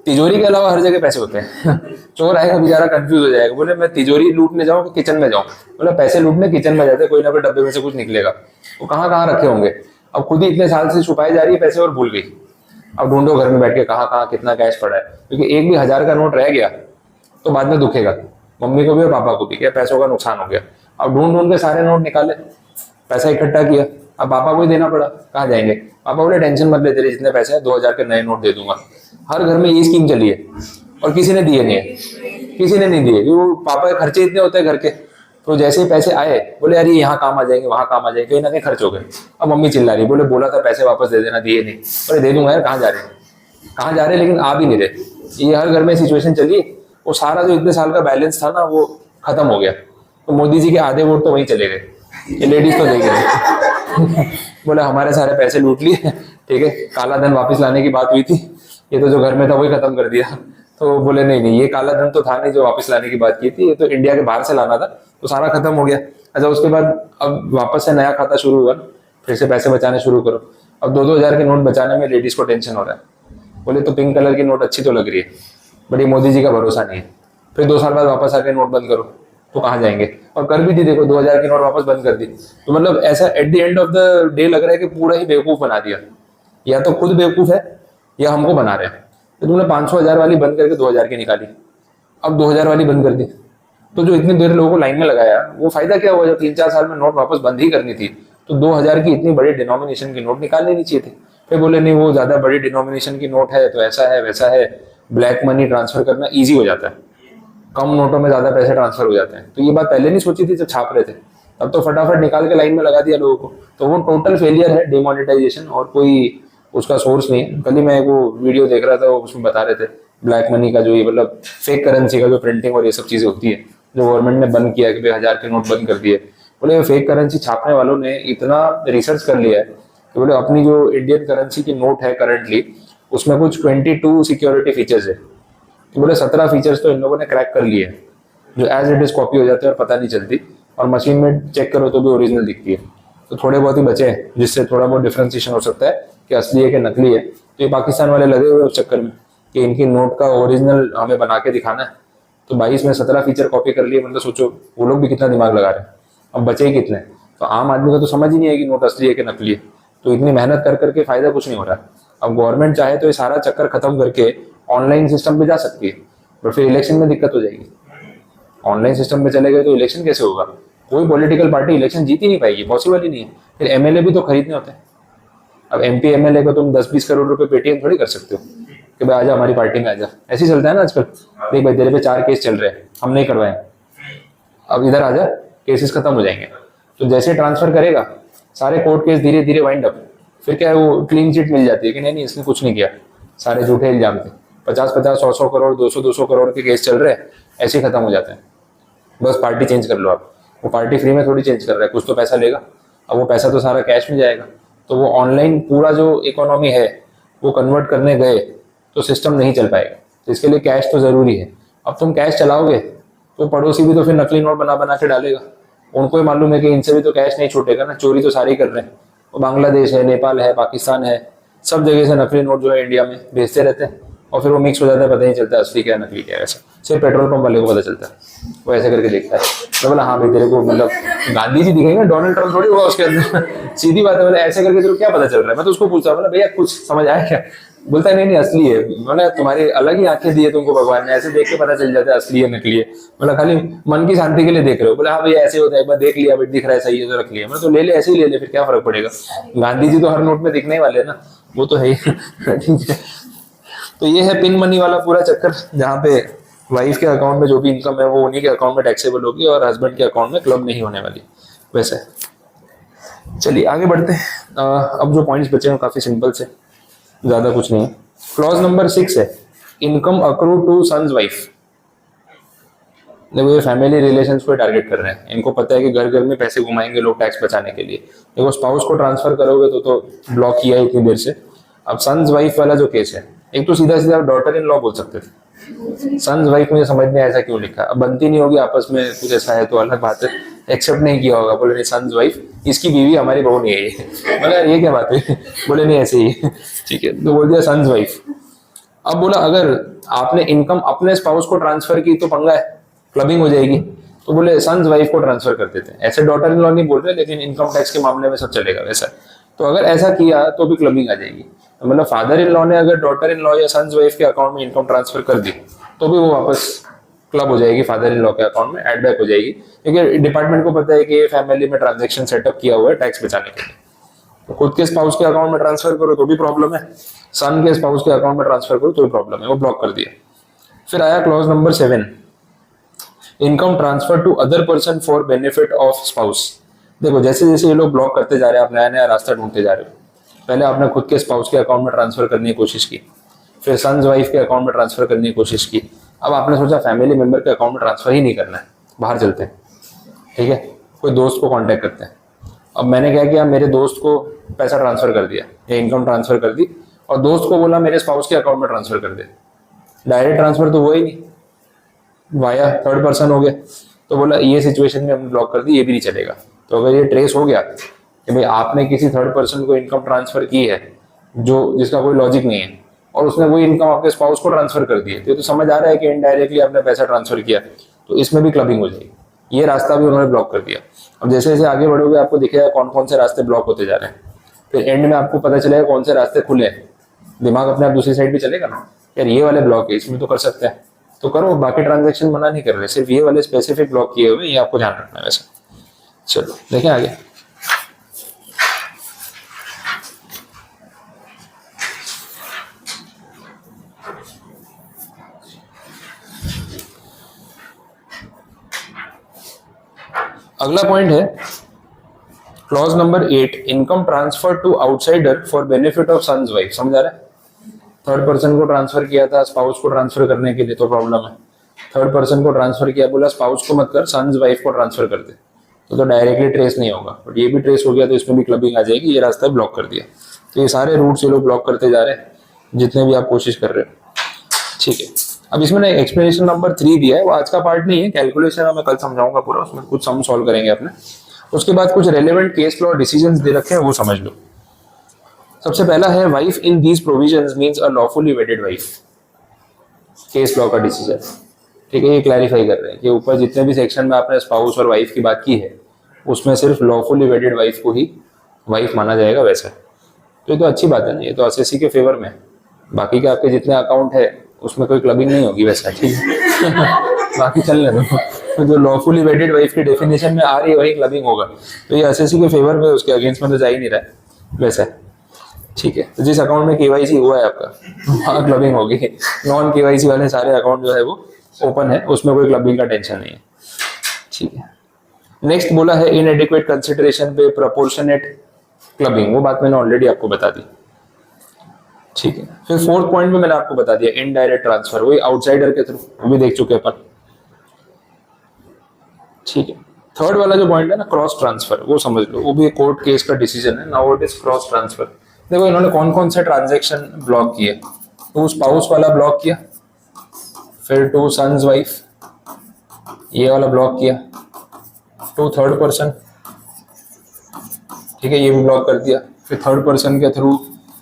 तिजोरी के अलावा हर जगह पैसे होते हैं। चोर आएगा बेचारा कंफ्यूज हो जाएगा, बोले मैं तिजोरी लूटने जाऊँ कि किचन में जाऊँ, बोले पैसे लूटने किचन में जाते, कोई ना कोई डब्बे में से कुछ निकलेगा। वो कहाँ कहाँ रखे होंगे। अब खुद ही इतने साल से छुपाई जा रही है पैसे और भूल गई। अब ढूंढो घर में बैठ के कहाँ कहाँ कितना कैश पड़ा है, क्योंकि एक भी 1000 का नोट रह गया तो बाद में दुखेगा मम्मी को भी और पापा को भी, क्या पैसों का नुकसान हो गया। अब ढूंढ ढूंढ के सारे नोट निकाले, पैसा इकट्ठा किया, अब पापा को ही देना पड़ा, कहाँ जाएंगे। पापा बोले टेंशन मत ले, तेरे जितने पैसे हैं 2000 के नए नोट दे दूंगा। हर घर में ये स्कीम चली है और किसी ने दिए नहीं है, किसी ने नहीं दिए, क्योंकि पापा के खर्चे इतने होते हैं घर के। तो जैसे ही पैसे आए बोले यार ये यहाँ काम आ जाएंगे, वहां काम आ जाएंगे, कहीं ना कहीं खर्च हो गए। अब मम्मी चिल्ला रही, बोले बोला था पैसे वापस दे देना, दिए नहीं। बोले दे दूंगा यार, कहाँ जा रहे हैं, कहाँ जा रहे हैं, लेकिन आ भी नहीं रहे। ये हर घर में सिचुएशन चली। वो सारा जो इतने साल का बैलेंस था ना वो खत्म हो गया। तो मोदी जी के आधे वोट तो वहीं चले गए, ये लेडीज तो देगी नहीं। बोले हमारे सारे पैसे लूट लिए, ठीक है, काला धन वापस लाने की बात हुई थी, ये तो जो घर में था वही खत्म कर दिया। तो बोले नहीं नहीं, ये काला धन तो था नहीं जो वापस लाने की बात की थी, ये तो इंडिया के बाहर से लाना था, तो सारा खत्म हो गया। अच्छा, उसके बाद अब वापस से नया खाता शुरू हुआ, फिर से पैसे बचाने शुरू करो। अब 2-2 हजार के नोट बचाने में लेडीज को टेंशन हो रहा है। बोले तो पिंक कलर की नोट अच्छी तो लग रही है, बट ये मोदी जी का भरोसा नहीं है। फिर 2 साल बाद वापस आके नोट बंद करो तो कहाँ जाएंगे। और कर भी दी, देखो 2000 की नोट वापस बंद कर दी। तो मतलब ऐसा at the end of the day लग रहा है कि पूरा ही बेवकूफ बना दिया, या तो खुद बेवकूफ है या हमको बना रहे हैं। तो तुमने 500-1000 वाली बंद करके 2000 की निकाली, अब 2000 वाली बंद कर दी। तो जो इतनी देर लोगों को लाइन में लगाया वो फायदा क्या हुआ। जब 3-4 साल में नोट वापस बंद ही करनी थी तो 2000 की इतनी बड़ी डिनोमिनेशन की नोट निकालनी नहीं चाहिए थे। फिर बोले नहीं वो ज्यादा बड़ी डिनोमिनेशन की नोट है तो ऐसा है वैसा है, ब्लैक मनी ट्रांसफर करना ईजी हो जाता है, कम नोटों में ज्यादा पैसे ट्रांसफर हो जाते हैं। तो ये बात पहले नहीं सोची थी जब छाप रहे थे, तब तो फटाफट निकाल के लाइन में लगा दिया लोगों को। तो वो टोटल फेलियर है डिमोनेटाइजेशन, और कोई उसका सोर्स नहीं है। कल ही मैं वो वीडियो देख रहा था, उसमें बता रहे थे ब्लैक मनी का जो ये मतलब फेक करेंसी का जो प्रिंटिंग और ये सब चीजें होती है जो गवर्नमेंट ने बंद किया कि भाई 1000 के नोट बंद कर दिए। बोले फेक करेंसी छापने वालों ने इतना रिसर्च कर लिया है कि बोले अपनी जो इंडियन करेंसी की नोट है करंटली उसमें कुछ 22 सिक्योरिटी फीचर्स है। तो बोले 17 फीचर्स तो इन लोगों ने क्रैक कर लिए हैं जो एज इट इज कॉपी हो जाते हैं और पता नहीं चलती, और मशीन में चेक करो तो भी ओरिजिनल दिखती है। तो थोड़े बहुत ही बचे हैं जिससे थोड़ा बहुत डिफ्रेंसिएशन हो सकता है कि असली है कि नकली है। तो ये पाकिस्तान वाले लगे हुए उस चक्कर में कि इनकी नोट का ओरिजिनल हमें बना के दिखाना है। तो 22 में 17 फीचर कॉपी कर लिए, मतलब सोचो वो लोग भी कितना दिमाग लगा रहे हैं। अब बचे ही कितने। तो आम आदमी को तो समझ ही नहीं है कि नोट असली है कि नकली है। तो इतनी मेहनत कर करके फायदा कुछ नहीं हो रहा। अब गवर्नमेंट चाहे तो ये सारा चक्कर खत्म करके ऑनलाइन सिस्टम पे जा सकती है, पर फिर इलेक्शन में दिक्कत हो जाएगी। ऑनलाइन सिस्टम में चले गए तो इलेक्शन कैसे होगा। कोई पॉलिटिकल पार्टी इलेक्शन जीत ही नहीं पाएगी, पॉसिबल ही नहीं है। फिर एमएलए भी तो खरीदने होते हैं। अब एमपी एमएलए को तुम 10-20 करोड़ रुपए पेटीएम थोड़ी कर सकते हो कि भाई आजा हमारी पार्टी में आजा। ऐसे ही चलता है ना आजकल, देख भाई तेरे पे 4 केस चल रहे हैं, हम नहीं करवाए, अब इधर आजा, केसेस खत्म हो जाएंगे। तो जैसे ट्रांसफर करेगा सारे कोर्ट केस धीरे धीरे वाइंड अप, फिर क्या है वो क्लीन चिट मिल जाती है कि नहीं नहीं इसने कुछ नहीं किया, सारे झूठे इल्जाम थे। 50-50, 100-100 करोड़, 200-200 करोड़ के केस चल रहे हैं, ऐसे ही खत्म हो जाते हैं। बस पार्टी चेंज कर लो आप। वो पार्टी फ्री में थोड़ी चेंज कर रहा है, कुछ तो पैसा लेगा। अब वो पैसा तो सारा कैश में जाएगा। तो वो ऑनलाइन पूरा जो इकोनॉमी है वो कन्वर्ट करने गए तो सिस्टम नहीं चल पाएगा। तो इसके लिए कैश तो जरूरी है। अब तुम कैश चलाओगे तो पड़ोसी भी तो फिर नकली नोट बना बना के डालेगा। उनको ही मालूम है कि इनसे भी तो कैश नहीं छूटेगा ना, चोरी तो सारे ही कर रहे हैं। वो बांग्लादेश है, नेपाल है, पाकिस्तान है, सब जगह से नकली नोट जो है इंडिया में भेजते रहते हैं, और फिर वो मिक्स हो जाता है, पता नहीं चलता असली क्या नकली क्या है। ऐसा सिर्फ पेट्रोल पंप वाले को पता चलता है, वो ऐसे करके देखता है। मैं बोला हाँ भाई तेरे को मतलब गांधी जी दिखेंगे, डोनाल्ड ट्रम्प थोड़ी होगा उसके अंदर। सीधी बात है, बोला ऐसे करके तेरे को क्या पता चल रहा है। मैं तो उसको पूछता बोला भैया कुछ समझ आया क्या? बोलता है नहीं नहीं असली है। बोला तुम्हारी अलग ही आंखें दी है तुमको भगवान ने, ऐसे देख के पता चल जाता है असली है नकली है। बोला खाली मन की शांति के लिए देख रहे हो? बोला हाँ भैया ऐसे होता है, एक बार देख लिया दिख रहा है सही है तो रख लिया। मैं तो ले ले, ऐसे ही ले ले, फिर क्या फर्क पड़ेगा, गांधी जी तो हर नोट में दिखने ही वाले है ना, वो तो है ही। ठीक है, तो ये है पिन मनी वाला पूरा चक्कर, जहाँ पे वाइफ के अकाउंट में जो भी इनकम है वो उन्हीं के अकाउंट में टैक्सेबल होगी और हस्बैंड के अकाउंट में क्लब नहीं होने वाली। वैसे चलिए आगे बढ़ते हैं। अब जो पॉइंट्स बचे हैं काफी सिंपल से, ज्यादा कुछ नहीं है। क्लॉज नंबर 6 है income accrue to sons wife. देखो ये फैमिली रिलेशंस को टारगेट कर रहे हैं, इनको पता है कि घर घर में पैसे घुमाएंगे लोग टैक्स बचाने के लिए। देखो स्पाउस को ट्रांसफर करोगे तो ब्लॉक किया है इतनी देर से। अब सन्स वाइफ वाला जो केस है, एक तो सीधा सीधा डॉटर इन लॉ बोल सकते थे, सन्स वाइफ मुझे समझ में ऐसा क्यों लिखा। अब बनती नहीं होगी आपस में, कुछ ऐसा है तो अलग बात है, एक्सेप्ट नहीं किया होगा, बोले नहीं सन्स वाइफ इसकी बीवी हमारी बहू नहीं है ये। बोला ये क्या बात है, बोले नहीं ऐसे ही। ठीक है, तो बोल दिया सन्स वाइफ। अब बोला अगर आपने इनकम अपने स्पाउस को ट्रांसफर की तो पंगा है, क्लबिंग हो जाएगी। तो बोले सन्स वाइफ को ट्रांसफर कर देते हैं, ऐसे डॉटर इन लॉ नहीं बोल रहे, लेकिन इनकम टैक्स के मामले में सब चलेगा वैसा। तो अगर ऐसा किया तो भी क्लबिंग आ जाएगी। तो मतलब फादर इन लॉ ने अगर डॉटर इन लॉ या सन्स वाइफ के अकाउंट में इनकम ट्रांसफर कर दी तो भी वो वापस क्लब हो जाएगी, फादर इन लॉ के अकाउंट में एड बैक हो जाएगी, क्योंकि डिपार्टमेंट को पता है कि ये फैमिली में ट्रांजेक्शन सेटअप किया हुआ है टैक्स बचाने के लिए। तो खुद के स्पाउस के अकाउंट में ट्रांसफर करो तो भी प्रॉब्लम है, सन के स्पाउस के अकाउंट में ट्रांसफर करो तो भी प्रॉब्लम है, वो ब्लॉक कर दिया। फिर आया clause number 7 income transfer to other person for benefit of spouse. देखो जैसे जैसे ये लोग ब्लॉक करते जा रहे हैं, आप नया नया रास्ता ढूंढते जा रहे हो। पहले आपने खुद के स्पाउस के अकाउंट में ट्रांसफर करने की कोशिश की, फिर सन्स वाइफ के अकाउंट में ट्रांसफर करने की कोशिश की। अब आपने सोचा फैमिली मेंबर के अकाउंट में ट्रांसफर ही नहीं करना है, बाहर चलते हैं, ठीक है, कोई दोस्त को कांटेक्ट करते हैं। अब मैंने क्या किया, मेरे दोस्त को पैसा ट्रांसफर कर दिया या इनकम ट्रांसफर कर दी, और दोस्त को बोला मेरे स्पाउस के अकाउंट में ट्रांसफर कर दे। डायरेक्ट ट्रांसफर तो हुआ ही नहीं, वाया थर्ड पर्सन हो गया। तो बोला ये सिचुएशन में हमने ब्लॉक कर दी, ये भी नहीं चलेगा। तो अगर ये ट्रेस हो गया कि भाई आपने किसी थर्ड पर्सन को इनकम ट्रांसफर की है जो जिसका कोई लॉजिक नहीं है, और उसने वही इनकम आपके स्पाउस को ट्रांसफर कर दी है, तो समझ आ रहा है कि इनडायरेक्टली आपने पैसा ट्रांसफर किया, तो इसमें भी क्लबिंग हो जाएगी। ये रास्ता भी उन्होंने ब्लॉक कर दिया। अब जैसे जैसे आगे बढ़ोगे आपको दिखेगा कौन कौन से रास्ते ब्लॉक होते जा रहे हैं, फिर एंड में आपको पता चलेगा कौन से रास्ते खुले हैं। दिमाग अपने आप दूसरी साइड भी चलेगा ना, यार ये वाले ब्लॉक है इसमें तो कर सकते हैं तो करो, बाकी ट्रांजेक्शन मना नहीं कर रहे, सिर्फ ये वाले स्पेसिफिक ब्लॉक किए हुए, ये आपको ध्यान रखना है। वैसे चलो देखें आगे। अगला पॉइंट है clause number 8 income transfer to outsider for benefit of sons wife. समझ आ रहा है, थर्ड पर्सन को ट्रांसफर किया था स्पाउस को ट्रांसफर करने के लिए तो प्रॉब्लम है, थर्ड पर्सन को ट्रांसफर किया, बोला स्पाउस को मत कर सन्स वाइफ को ट्रांसफर कर दे, तो डायरेक्टली ट्रेस नहीं होगा, बट ये भी ट्रेस हो गया तो इसमें भी क्लबिंग आ जाएगी। ये रास्ता ब्लॉक कर दिया। तो ये सारे रूट्स ये लोग ब्लॉक करते जा रहे हैं जितने भी आप कोशिश कर रहे हो, ठीक है। अब इसमें एक्सप्लेनेशन नंबर 3 दिया है, वो आज का पार्ट नहीं है, कैलकुलेशन मैं कल समझाऊंगा पूरा, उसमें कुछ सम सॉल्व करेंगे अपने। उसके बाद कुछ रेलेवेंट केस लॉ डिसीजंस दे रखे हैं, वो समझ लो। सबसे पहला है wife in these provisions means a lawfully वेडेड wife, case law का डिसीजन, ठीक है। ये क्लैरिफाई कर रहे हैं कि ऊपर जितने भी सेक्शन में आपने स्पाउस और वाइफ की बात की है उसमें सिर्फ लॉफुली वेडेड वाइफ को ही वाइफ माना जाएगा वैसा। तो ये तो अच्छी बात है ना, ये तो एसएससी के फेवर में। बाकी के आपके जितने अकाउंट है उसमें कोई क्लबिंग नहीं होगी वैसा, ठीक है। बाकी चलने दो, तो जो लॉफुली वेडेड वाइफ की डेफिनेशन में आ रही है वही क्लबिंग होगा। तो ये एसएससी के फेवर में, उसके अगेंस्ट में तो जा ही नहीं रहा है वैसा, ठीक है। तो जिस अकाउंट में केवाईसी हुआ है आपका वहाँ क्लबिंग होगी, नॉन केवाईसी वाले सारे अकाउंट जो है वो ओपन है, उसमें कोई क्लबिंग का टेंशन नहीं है, ठीक है। नेक्स्ट बोला है इनएडिक्वेट कंसिडरेशन पे प्रोपोर्शनेट क्लबिंग, वो बात मैंने ऑलरेडी आपको बता दी, ठीक है। फिर फोर्थ पॉइंट में मैंने आपको बता दिया इनडायरेक्ट ट्रांसफर, वही आउटसाइडर के थ्रू, वो भी देख चुके अपन, ठीक है। थर्ड वाला जो पॉइंट है ना क्रॉस ट्रांसफर, वो समझ लो, वो भी कोर्ट केस का डिसीजन है, now it is cross transfer. देखो इन्होंने कौन कौन से ट्रांजेक्शन ब्लॉक किए, टू स्पाउस वाला ब्लॉक किया, फिर टू सन्स वाइफ ये वाला ब्लॉक किया, टू थर्ड पर्सन, ठीक है, ये भी ब्लॉक कर दिया, फिर थर्ड पर्सन के थ्रू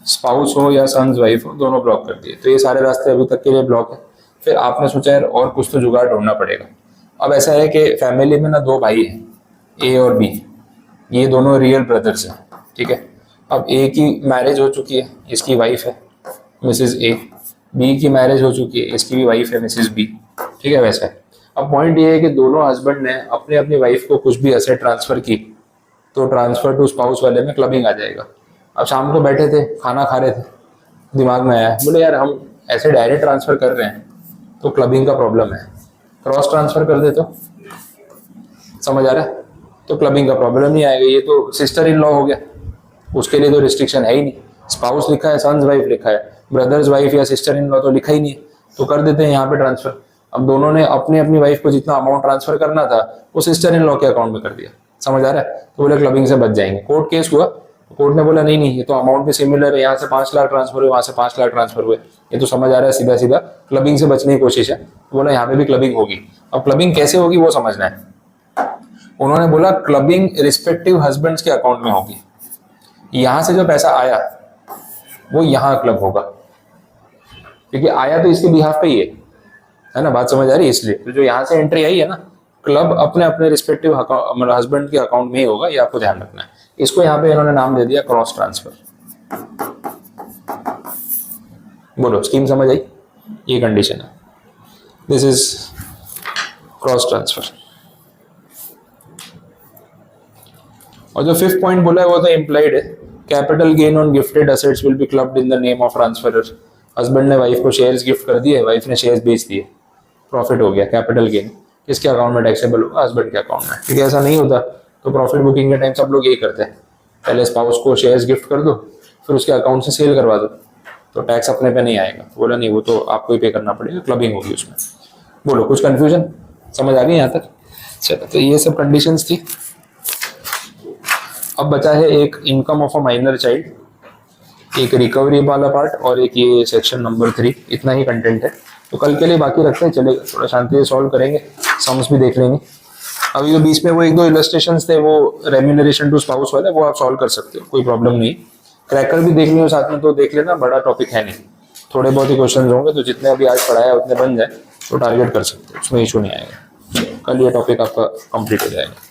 स्पाउस हो या सन्स वाइफ हो दोनों ब्लॉक कर दिए। तो ये सारे रास्ते अभी तक के लिए ब्लॉक है। फिर आपने सोचा यार और कुछ तो जुगाड़ ढूंढना पड़ेगा। अब ऐसा है कि फैमिली में ना दो भाई हैं, ए और बी, ये दोनों रियल ब्रदर्स हैं, ठीक है। अब ए की मैरिज हो चुकी है, इसकी वाइफ है मिसेज ए, बी की मैरिज हो चुकी है, इसकी भी वाइफ है मिसेज बी, ठीक है। वैसा है। अब पॉइंट ये है कि दोनों हस्बैंड ने अपने अपनी वाइफ को कुछ भी एसेट ट्रांसफर की तो ट्रांसफर टू स्पाउस वाले में क्लबिंग आ जाएगा। अब शाम को बैठे थे, खाना खा रहे थे, दिमाग में आया, बोले यार हम ऐसे डायरेक्ट ट्रांसफर कर रहे हैं तो क्लबिंग का प्रॉब्लम है, क्रॉस ट्रांसफर कर दे तो, समझ आ रहा है, तो क्लबिंग का प्रॉब्लम नहीं आएगा। ये तो सिस्टर इन लॉ हो गया, उसके लिए तो रिस्ट्रिक्शन है ही नहीं। स्पाउस लिखा है, सन्स वाइफ लिखा है, ब्रदर्स वाइफ या सिस्टर इन लॉ तो लिखा ही नहीं है, तो कर देते हैं यहाँ पे ट्रांसफर। अब दोनों ने अपनी अपनी वाइफ को जितना अमाउंट ट्रांसफर करना था वो सिस्टर इन लॉ के अकाउंट में कर दिया, समझ आ रहा है। तो बोले क्लबिंग से बच जाएंगे। कोर्ट केस हुआ, कोर्ट ने बोला नहीं नहीं, ये तो अमाउंट भी सिमिलर है, यहाँ से 5 लाख ट्रांसफर हुए, वहां से 5 लाख ट्रांसफर हुए, ये तो समझ आ रहा है सीधा सीधा क्लबिंग से बचने की कोशिश है। तो बोला यहाँ पे भी क्लबिंग होगी। अब क्लबिंग कैसे होगी वो समझना है। उन्होंने बोला क्लबिंग रिस्पेक्टिव हस्बैंड्स के अकाउंट में होगी, यहां से जो पैसा आया वो यहाँ क्लब होगा, क्योंकि आया तो इसके बिहाफ पे ही है ना, बात समझ आ रही है। इसलिए तो जो यहाँ से एंट्री आई है ना, क्लब अपने अपने रिस्पेक्टिव मतलब हस्बैंड के अकाउंट में ही होगा, ये आपको ध्यान रखना है। इसको यहाँ पे इन्होंने नाम दे दिया क्रॉस ट्रांसफर। बोलो स्कीम समझ आई, ये कंडीशन है, दिस इज क्रॉस ट्रांसफर। और जो 5th पॉइंट बोला है वो तो इम्प्लाइड है, capital gain on gifted assets will be clubbed in the name of transferor. Husband ने वाइफ को शेयर्स गिफ्ट कर दिए, वाइफ ने शेयर्स बेच दिए, प्रॉफिट हो गया, कैपिटल गेन किसके अकाउंट में टैक्सेबल होगा, हस्बैंड के अकाउंट में। क्योंकि ऐसा नहीं होता तो प्रॉफिट बुकिंग के टाइम सब लोग यही करते हैं, पहले स्पाउस को शेयर्स गिफ्ट कर दो, फिर उसके अकाउंट से सेल करवा दो, तो टैक्स अपने पे नहीं आएगा। बोला नहीं, वो तो आपको ही पे करना पड़ेगा, क्लबिंग होगी उसमें। बोलो कुछ कंफ्यूजन समझ आ गई यहाँ तक? चलो, तो ये सब कंडीशंस थी। अब बचा है एक income of a minor child, एक रिकवरी वाला पार्ट और एक ये सेक्शन नंबर 3। इतना ही कंटेंट है, तो कल के लिए बाकी रखते हैं, चलेगा, थोड़ा शांति से सॉल्व करेंगे, सम्स भी देख लेंगे। अभी जो बीच में वो 1-2 इलस्ट्रेशंस थे वो रेम्यूनरेशन टू स्पाउस वाले, वो आप सॉल्व कर सकते हो, कोई प्रॉब्लम नहीं। क्रैकर भी देख लियो साथ में तो देख लेना, बड़ा टॉपिक है नहीं, थोड़े बहुत ही क्वेश्चन होंगे, तो जितने अभी आज पढ़ाया उतने बन जाए तो टारगेट कर सकते हो, उसमें इशू नहीं आएगा। कल ये टॉपिक आपका कंप्लीट हो जाएगा।